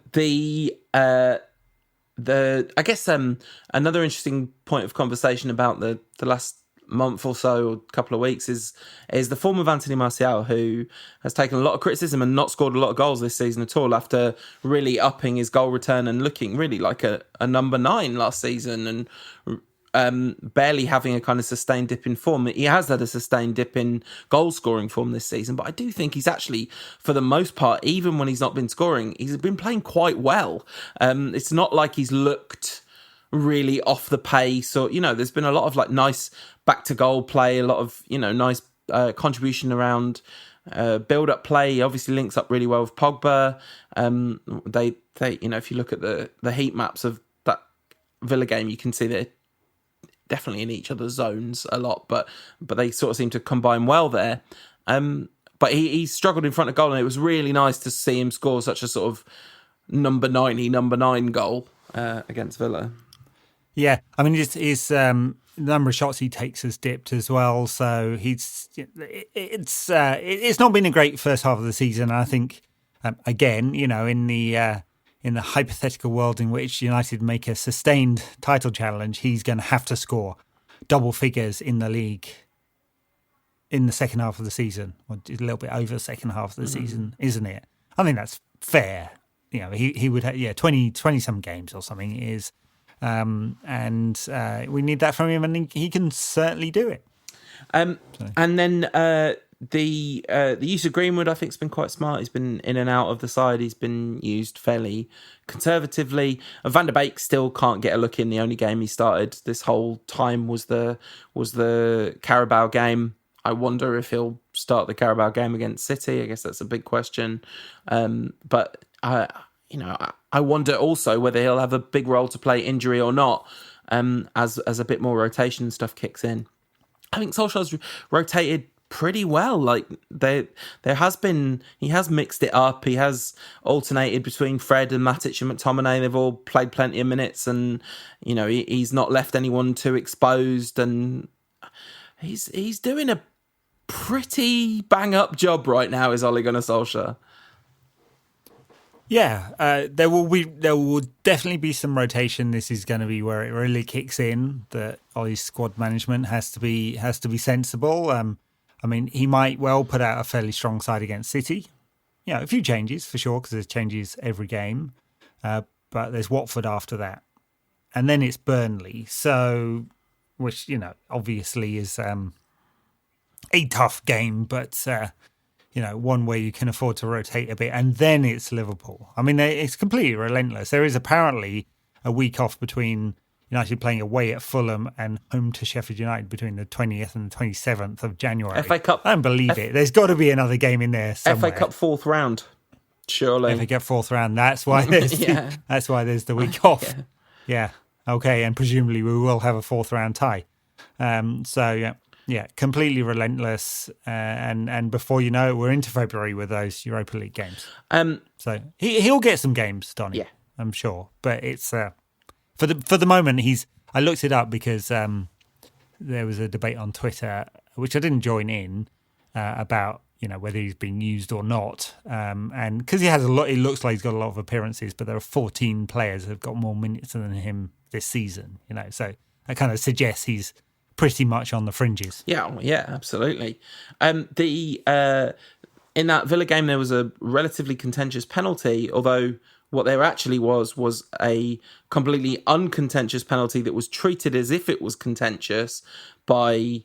guess another interesting point of conversation about the last month or so, or couple of weeks, is the form of Anthony Martial, who has taken a lot of criticism and not scored a lot of goals this season at all, after really upping his goal return and looking really like a number 9 last season, and barely having a kind of sustained dip in form. He has had a sustained dip in goal scoring form this season, but I do think he's actually, for the most part, even when he's not been scoring, he's been playing quite well. It's not like he's looked really off the pace, or there's been a lot of like nice back to goal play, a lot of nice contribution around build up play. He obviously links up really well with Pogba. They if you look at the heat maps of that Villa game, you can see that definitely in each other's zones a lot, but they sort of seem to combine well there. But he struggled in front of goal, and it was really nice to see him score such a sort of number 9 goal against Villa. Yeah, I mean, his the number of shots he takes has dipped as well. So it's not been a great first half of the season. And I think again, in the hypothetical world in which United make a sustained title challenge, he's going to have to score double figures in the league in the second half of the season, or a little bit over the second half of the season, isn't it? I think that's fair. He would have 20 some games or something is. And we need that from him, and he can certainly do it. And then the use of Greenwood, I think, has been quite smart. He's been in and out of the side. He's been used fairly conservatively. Van der Beek still can't get a look in. The only game he started this whole time was the Carabao game. I wonder if he'll start the Carabao game against City. I guess that's a big question. But I wonder also whether he'll have a big role to play, injury or not, as a bit more rotation stuff kicks in. I think Solskjaer's rotated pretty well. Like he has mixed it up. He has alternated between Fred and Matic and McTominay. They've all played plenty of minutes, and he's not left anyone too exposed, and he's doing a pretty bang up job right now, is Ole Gunnar Solskjaer. Yeah, there will definitely be some rotation. This is going to be where it really kicks in. That Ollie's squad management has to be sensible. I mean, he might well put out a fairly strong side against City. A few changes for sure, because there's changes every game. But there's Watford after that, and then it's Burnley. So, which obviously is a tough game, but. One where you can afford to rotate a bit, and then it's Liverpool. I mean, it's completely relentless. There is apparently a week off between United playing away at Fulham and home to Sheffield United between the 20th and the 27th of January. FA Cup. I don't believe it. There's got to be another game in there somewhere. FA Cup 4th round, surely. FA Cup 4th round. That's why there's that's why there's the week off. Yeah. Okay, and presumably we will have a 4th round tie. Yeah, completely relentless, and before you know it, we're into February with those Europa League games. So he'll get some games, Donny. Yeah, I'm sure. But it's for the moment. I looked it up because there was a debate on Twitter, which I didn't join in, about whether he's been used or not, and because he has a lot, it looks like he's got a lot of appearances, but there are 14 players who've got more minutes than him this season. So that kind of suggests he's pretty much on the fringes. Yeah, absolutely. In that Villa game, there was a relatively contentious penalty, although what there actually was a completely uncontentious penalty that was treated as if it was contentious by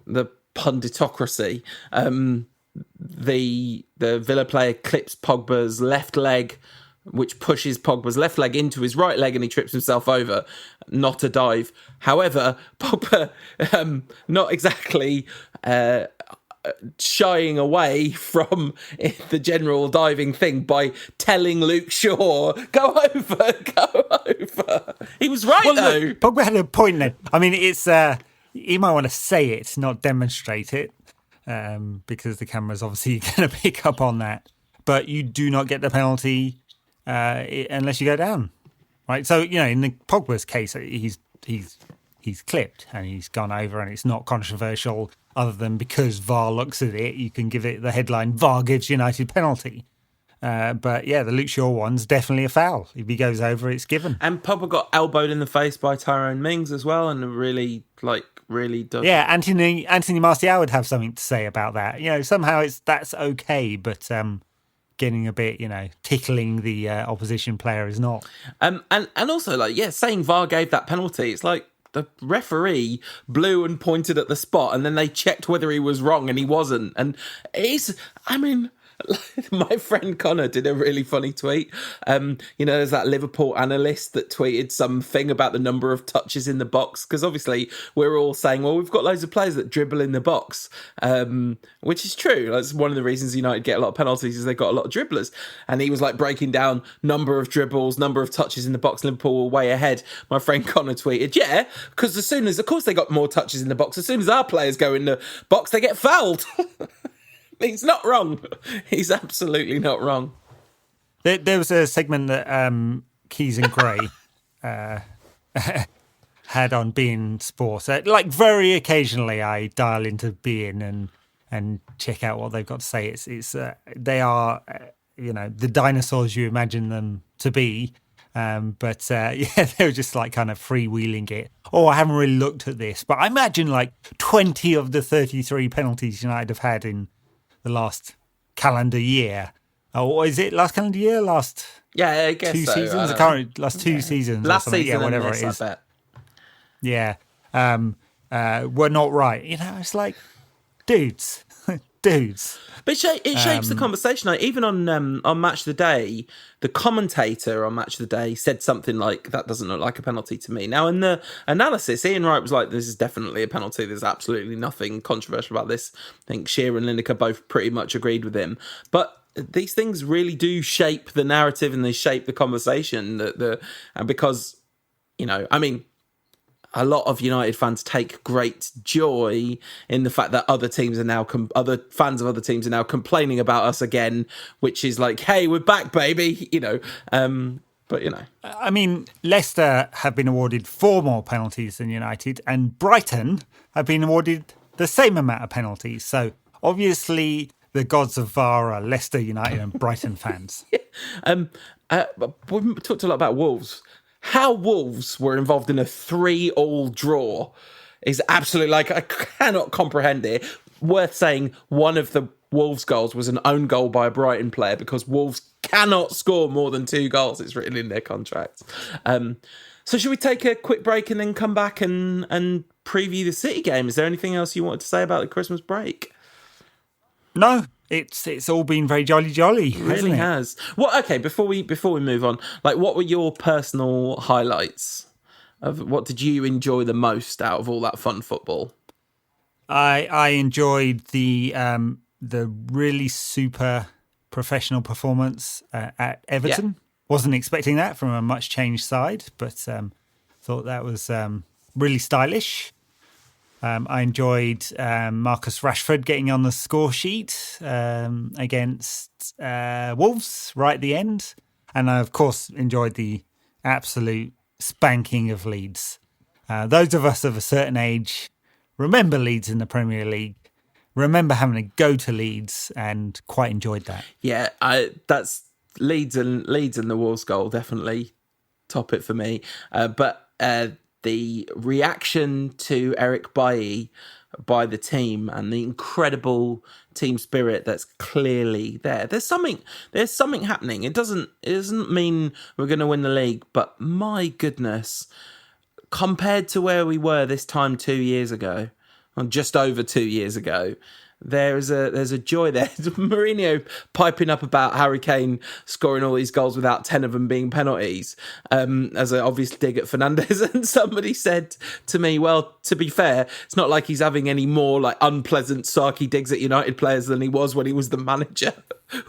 the punditocracy. The Villa player clips Pogba's left leg, which pushes Pogba's left leg into his right leg, and he trips himself over. Not a dive. However, Pogba, not exactly shying away from the general diving thing by telling Luke Shaw, go over. He was right, though. Look, Pogba had a point there. I mean, it's you might want to say it, not demonstrate it, because the camera's obviously going to pick up on that. But you do not get the penalty unless you go down, right? So, in the Pogba's case, he's clipped and he's gone over, and it's not controversial other than because VAR looks at it, you can give it the headline, VAR gives United penalty. But yeah, the Luke Shaw one's definitely a foul. If he goes over, it's given. And Pogba got elbowed in the face by Tyrone Mings as well, and really does. Yeah, Anthony Martial would have something to say about that. Somehow that's okay, but getting a bit, tickling the opposition player is not. And also, saying VAR gave that penalty, it's like the referee blew and pointed at the spot, and then they checked whether he was wrong, and he wasn't. And my friend Connor did a really funny tweet. There's that Liverpool analyst that tweeted something about the number of touches in the box, because obviously we're all saying, well, we've got loads of players that dribble in the box, which is true. That's one of the reasons United get a lot of penalties, is they've got a lot of dribblers. And he was breaking down number of dribbles, number of touches in the box. Liverpool were way ahead. My friend Connor tweeted, yeah, because of course they got more touches in the box. As soon as our players go in the box, they get fouled. He's not wrong. He's absolutely not wrong. There was a segment that Keys and Gray had on beIN Sports. Very occasionally, I dial into beIN and check out what they've got to say. They are the dinosaurs you imagine them to be. But they were just kind of freewheeling it. Oh, I haven't really looked at this, but I imagine 20 of the 33 penalties United have had in the last calendar year. Or is it last calendar year? I guess 2 so. seasons? Last 2 seasons. Last season, yeah, whatever it is. I bet. Yeah. We're not right. It's dudes. But it shapes the conversation. Even on Match of the Day, the commentator on Match of the Day said something like, that doesn't look like a penalty to me. Now, in the analysis, Ian Wright was like, this is definitely a penalty. There's absolutely nothing controversial about this. I think Shearer and Lineker both pretty much agreed with him. But these things really do shape the narrative, and they shape the conversation. And because, a lot of United fans take great joy in the fact that other fans of other teams are now complaining about us again, which is hey, we're back, baby. I mean, Leicester have been awarded 4 more penalties than United, and Brighton have been awarded the same amount of penalties. So obviously, the gods of VAR are Leicester United and Brighton fans. We've talked a lot about Wolves. How Wolves were involved in a 3-3 draw is absolutely I cannot comprehend it. Worth saying, one of the Wolves goals was an own goal by a Brighton player, because Wolves cannot score more than 2 goals. It's written in their contract. So should we take a quick break and then come back and preview the City game? Is there anything else you wanted to say about the Christmas break? No. It's all been very jolly, it really has. Well, okay. Before we move on, what were your personal highlights of what did you enjoy the most out of all that fun football? I enjoyed the really super professional performance at Everton. Yeah. Wasn't expecting that from a much changed side, but thought that was really stylish. I enjoyed Marcus Rashford getting on the score sheet against Wolves right at the end. And I, of course, enjoyed the absolute spanking of Leeds. Those of us of a certain age remember Leeds in the Premier League, remember having to go to Leeds, and quite enjoyed that. Yeah, that's Leeds and the Wolves goal definitely top it for me. But the reaction to Eric Bailly by the team and the incredible team spirit that's clearly there. There's something happening. It doesn't mean we're going to win the league, but my goodness, compared to where we were this time 2 years ago, just over 2 years ago, there's a joy there. Mourinho piping up about Harry Kane scoring all these goals without 10 of them being penalties, as an obvious dig at Fernandes. And somebody said to me, well, to be fair, it's not like he's having any more like unpleasant sarky digs at United players than he was when he was the manager,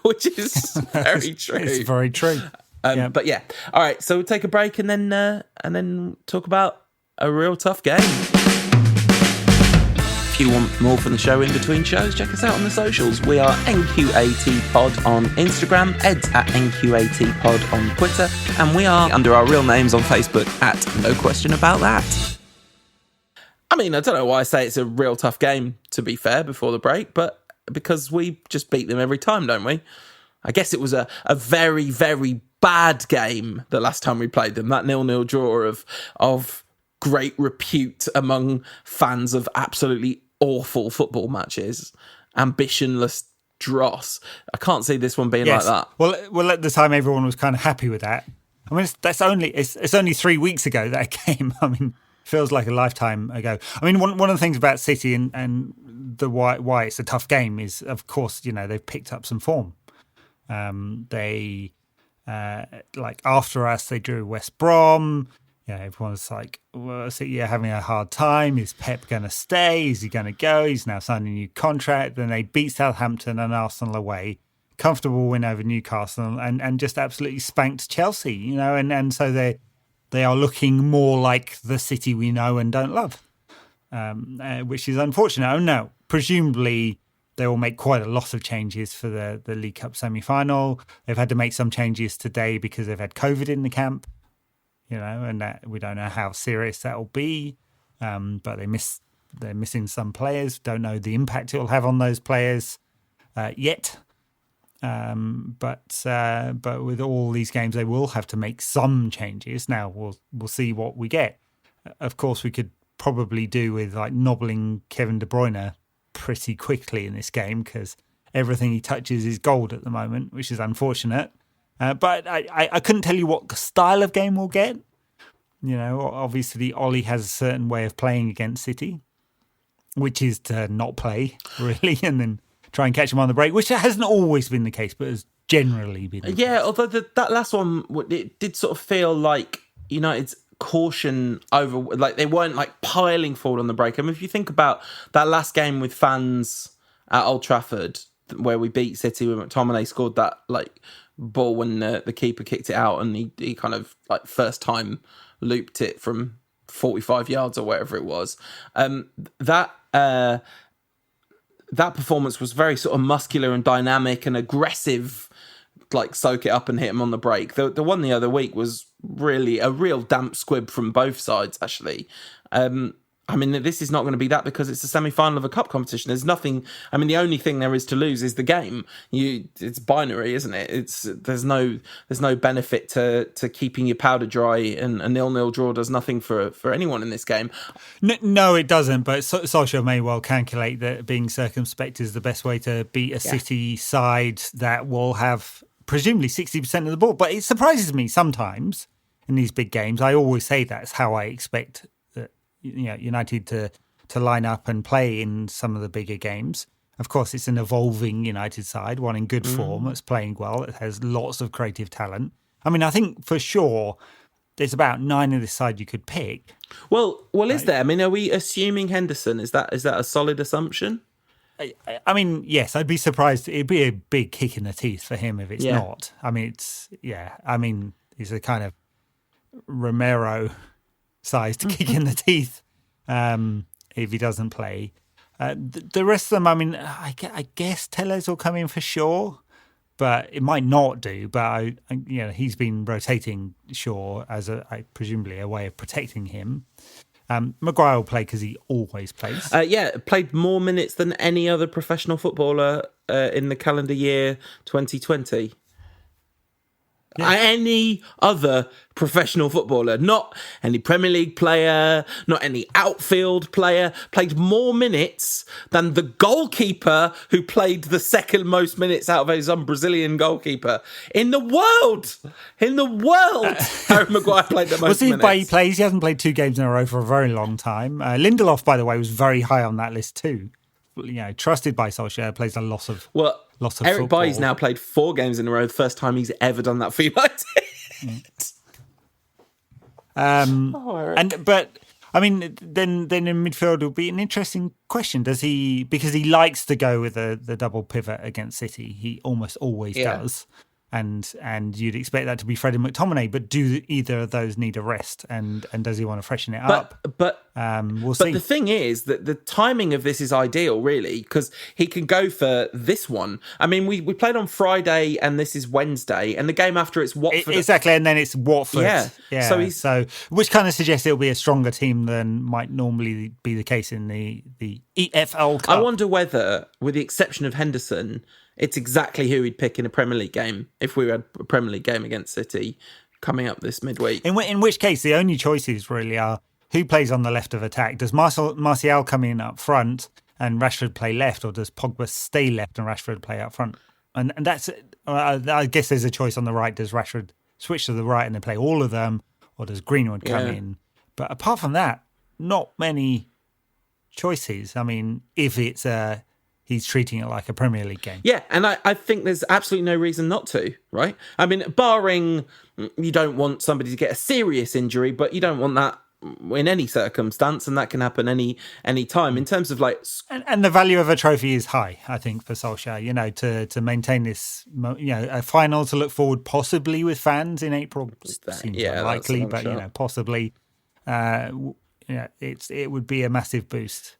which is very true. It's very true. But yeah, all right. So we'll take a break and then talk about a real tough game. If you want more from the show in between shows, check us out on the socials. We are NQAT Pod on Instagram, Ed's at NQAT Pod on Twitter, and we are under our real names on Facebook at No Question About That. I mean, I don't know why I say it's a real tough game, to be fair, before the break, but because we just beat them every time, don't we? I guess it was a very, very bad game the last time we played them, that 0-0 draw of great repute among fans of absolutely awful football matches, ambitionless dross. I can't see this one being like that. Well, at the time, everyone was kind of happy with that. I mean, it's only 3 weeks ago that game. I mean, feels like a lifetime ago. I mean, one of the things about City and the why it's a tough game is, of course, they've picked up some form. They like after us, they drew West Brom. Everyone's like, well, City are having a hard time. Is Pep going to stay? Is he going to go? He's now signed a new contract. Then they beat Southampton and Arsenal away. Comfortable win over Newcastle and just absolutely spanked Chelsea, and so they are looking more like the City we know and don't love, which is unfortunate. Oh, no, presumably they will make quite a lot of changes for the League Cup semi-final. They've had to make some changes today because they've had COVID in the camp. And that we don't know how serious that will be, but they're missing some players. Don't know the impact it will have on those players yet. But with all these games, they will have to make some changes. Now we'll see what we get. Of course, we could probably do with like nobbling Kevin De Bruyne pretty quickly in this game because everything he touches is gold at the moment, which is unfortunate. But I couldn't tell you what style of game we'll get. Obviously, Ollie has a certain way of playing against City, which is to not play, really, and then try and catch them on the break, which hasn't always been the case, but has generally been the case. Although that last one, it did sort of feel like United's caution over, like they weren't like piling forward on the break. I mean, if you think about that last game with fans at Old Trafford, where we beat City when McTominay scored that like ball when the keeper kicked it out and he kind of like first time looped it from 45 yards or wherever it was. That performance was very sort of muscular and dynamic and aggressive, like soak it up and hit him on the break. The one the other week was really a real damp squib from both sides, actually. I mean, this is not going to be that because it's a semi-final of a cup competition. There's nothing. I mean, the only thing there is to lose is the game. It's binary, isn't it? There's no benefit to keeping your powder dry, and a 0-0 draw does nothing for anyone in this game. No, it doesn't. But Solskjaer may well calculate that being circumspect is the best way to beat a City side that will have presumably 60% of the ball. But it surprises me sometimes in these big games. I always say that's how I expect United to line up and play in some of the bigger games. Of course, it's an evolving United side, one in good form, that's playing well, it has lots of creative talent. I mean, I think for sure there's about 9 of this side you could pick. Well, right? Is there? I mean, are we assuming Henderson? Is that a solid assumption? I mean, yes, I'd be surprised. It'd be a big kick in the teeth for him if it's not. I mean, he's a kind of Romero-sized kick in the teeth if he doesn't play. The rest of them, I mean, I guess Telles will come in for sure, but it might not do. But he's been rotating Shaw as presumably a way of protecting him. Maguire will play because he always plays. Played more minutes than any other professional footballer in the calendar year 2020. any other professional footballer, not any Premier League player, not any outfield player, played more minutes than the goalkeeper who played the second most minutes out of some Brazilian goalkeeper in the world. In the world, Harry Maguire played the most minutes. He hasn't played 2 games in a row for a very long time. Lindelof, by the way, was very high on that list too. Trusted by Solskjaer, plays a lot of Eric football. Bailly's now played 4 games in a row, the first time he's ever done that for United. But I mean, then in midfield will be an interesting question. Does he, because he likes to go with the double pivot against City, he almost always does. And you'd expect that to be Freddie McTominay, but do either of those need a rest? And does he want to freshen it up? But we'll see. But the thing is that the timing of this is ideal, really, because he can go for this one. I mean, we played on Friday, and this is Wednesday, and the game after it's Watford. Exactly, and then it's Watford. Yeah. So which kind of suggests it'll be a stronger team than might normally be the case in the EFL Cup. I wonder whether, with the exception of Henderson, it's exactly who he'd pick in a Premier League game if we had a Premier League game against City coming up this midweek. In which case, the only choices really are who plays on the left of attack. Does Martial come in up front and Rashford play left, or does Pogba stay left and Rashford play up front? And that's, I guess there's a choice on the right. Does Rashford switch to the right and then play all of them, or does Greenwood come in? But apart from that, not many choices. I mean, if it's he's treating it like a Premier League game. Yeah, and I think there's absolutely no reason not to, right? I mean, barring you don't want somebody to get a serious injury, but you don't want that in any circumstance, and that can happen any time. In terms of like... And the value of a trophy is high, I think, for Solskjaer, to maintain this, a final to look forward possibly with fans in April seems unlikely, but, possibly... it would be a massive boost.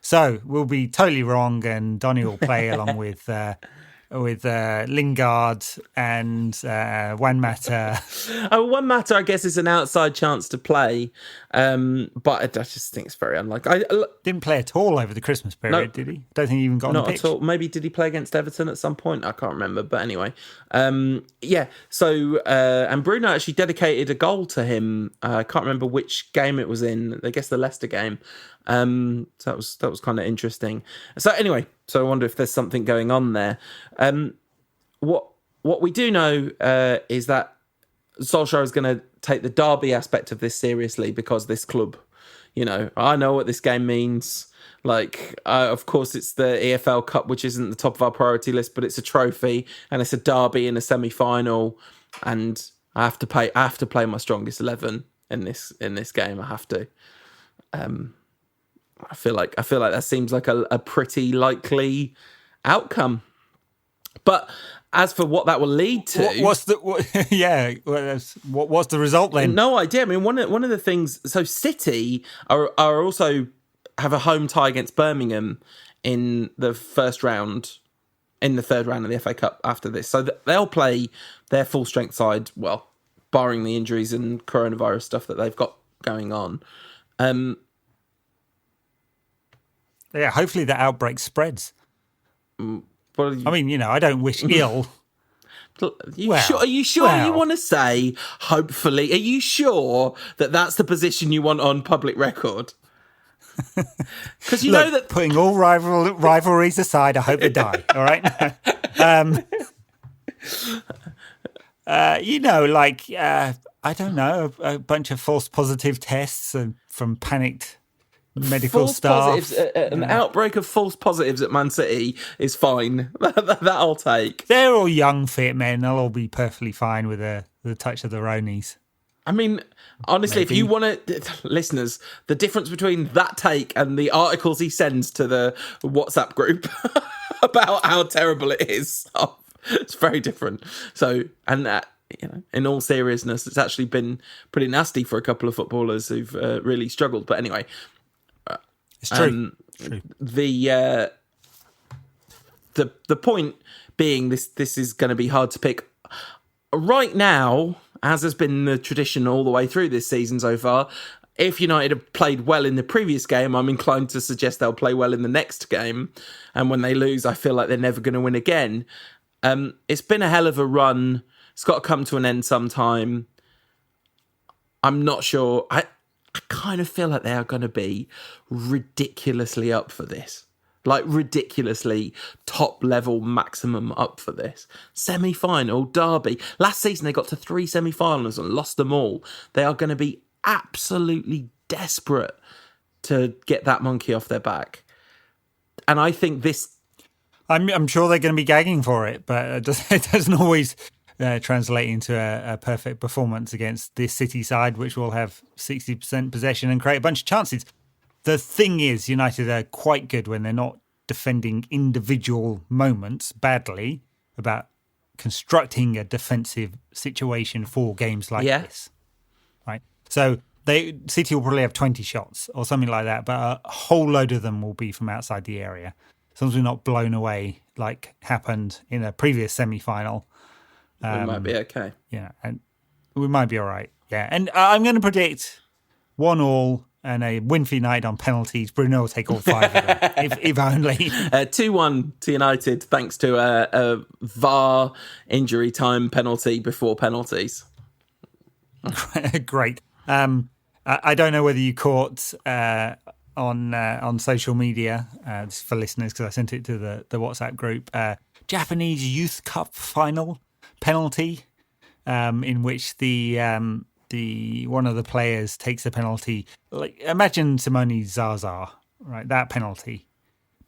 So we'll be totally wrong, and Donny will play along with Lingard and Juan Mata. Juan Mata, I guess, is an outside chance to play, but I just think it's very unlikely. Didn't play at all over the Christmas period, did he? Don't think he even got on the pitch. Not at all. Maybe did he play against Everton at some point? I can't remember. But anyway, So and Bruno actually dedicated a goal to him. I can't remember which game it was in. I guess the Leicester game. So that was kind of interesting. So anyway, I wonder if there's something going on there. What we do know is that Solskjaer is going to take the derby aspect of this seriously, because this club, I know what this game means. Of course, it's the EFL Cup, which isn't the top of our priority list, but it's a trophy and it's a derby in a semi-final, and I have to play my strongest 11 in this game. I have to. I feel like that seems like a pretty likely outcome. But as for what that will lead to, what's the result then? No idea. I mean, one of the things. So City are also have a home tie against Birmingham in the first round, in the third round of the FA Cup after this. So they'll play their full strength side. Well, barring the injuries and coronavirus stuff that they've got going on. Hopefully that outbreak spreads. Well, I mean, I don't wish ill. Are you sure you want to say, hopefully? Are you sure that that's the position you want on public record? Because you know that... Putting all rivalries aside, I hope they die, all right? I don't know, a bunch of false positive tests from panicked medical staff. An outbreak of false positives at Man City is fine. that I'll take. They're all young, fit men. They'll all be perfectly fine with the touch of the Ronies. I mean, honestly, if you want to... Listeners, the difference between that take and the articles he sends to the WhatsApp group about how terrible it is, it's very different. So, and that... in all seriousness, it's actually been pretty nasty for a couple of footballers who've really struggled. But anyway, it's true. The point being, this is going to be hard to pick right now, as has been the tradition all the way through this season so far. If United have played well in the previous game, I'm inclined to suggest they'll play well in the next game. And when they lose, I feel like they're never going to win again. It's been a hell of a run It's got to come to an end sometime. I'm not sure. I kind of feel like they are going to be ridiculously up for this. Like ridiculously top level maximum up for this. Semi-final, derby. Last season they got to 3 semi-finals and lost them all. They are going to be absolutely desperate to get that monkey off their back. And I think this... I'm sure they're going to be gagging for it, but it doesn't always translate into a perfect performance against this City side, which will have 60% possession and create a bunch of chances. The thing is, United are quite good when they're not defending individual moments badly about constructing a defensive situation for games like this. Right? So City will probably have 20 shots or something like that, but a whole load of them will be from outside the area. As long as we're not blown away like happened in a previous semi-final. We might be okay. Yeah, and we might be all right. Yeah, and I'm going to predict 1-1 and a Winfrey United on penalties. Bruno will take all 5 of them, if only. 2-1 to United, thanks to a VAR injury time penalty before penalties. Great. I don't know whether you caught on social media, this is for listeners because I sent it to the WhatsApp group, Japanese Youth Cup final penalty, in which the one of the players takes a penalty. Like, imagine Simone Zaza, right? That penalty,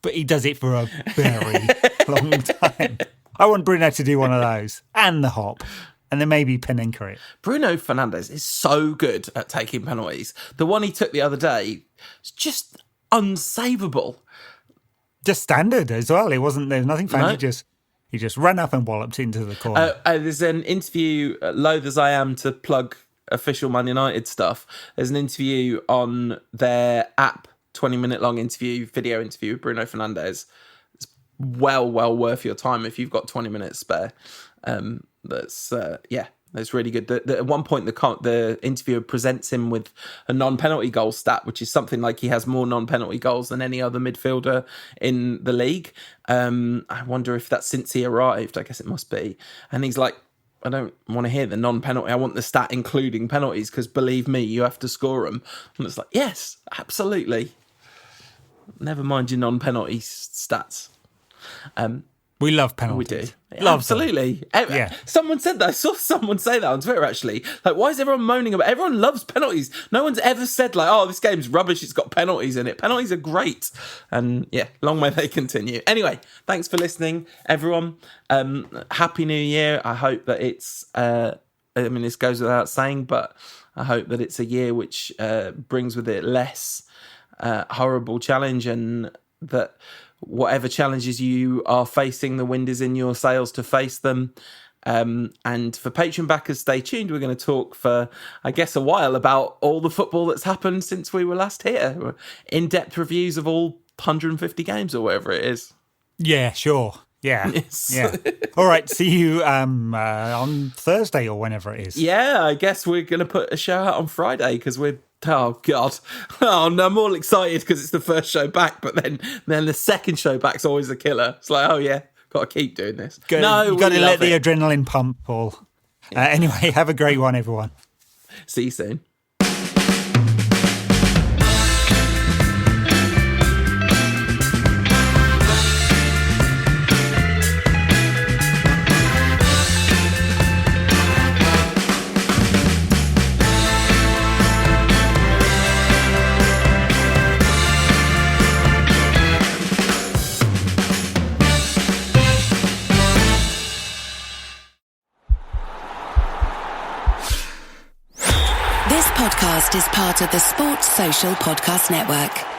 but he does it for a very long time. I want Bruno to do one of those and the hop, and then maybe Panenka it. Bruno Fernandes is so good at taking penalties. The one he took the other day is just unsavable. Just standard as well. There's nothing fancy. No. He just ran up and walloped into the corner. There's an interview, loath as I am to plug official Man United stuff, there's an interview on their app, 20-minute long video interview with Bruno Fernandes. It's well worth your time if you've got 20 minutes spare. That's really good. At one point, the interviewer presents him with a non-penalty goal stat, which is something like he has more non-penalty goals than any other midfielder in the league. I wonder if that's since he arrived. I guess it must be. And he's like, I don't want to hear the non-penalty. I want the stat including penalties because believe me, you have to score them. And it's like, yes, absolutely. Never mind your non-penalty stats. We love penalties. We do. Love absolutely. Yeah. Someone said that. I saw someone say that on Twitter, actually. Like, why is everyone moaning about... Everyone loves penalties. No one's ever said, like, oh, this game's rubbish, it's got penalties in it. Penalties are great. And, yeah, long may they continue. Anyway, thanks for listening, everyone. Happy New Year. I hope that it's... this goes without saying, but I hope that it's a year which brings with it less horrible challenge, and that... whatever challenges you are facing, the wind is in your sails to face them. And for Patreon backers, stay tuned. We're going to talk for, I guess, a while about all the football that's happened since we were last here. In-depth reviews of all 150 games or whatever it is. Yeah, sure. Yeah. Yes. Yeah. All right. See you on Thursday or whenever it is. Yeah, I guess we're going to put a show out on Friday because we're... Oh, God. Oh, no, I'm all excited because it's the first show back, but then the second show back's always a killer. It's like, oh, yeah, got to keep doing this. You've got to let the adrenaline pump, Paul. Yeah. Anyway, have a great one, everyone. See you soon. This podcast is part of the Sports Social Podcast Network.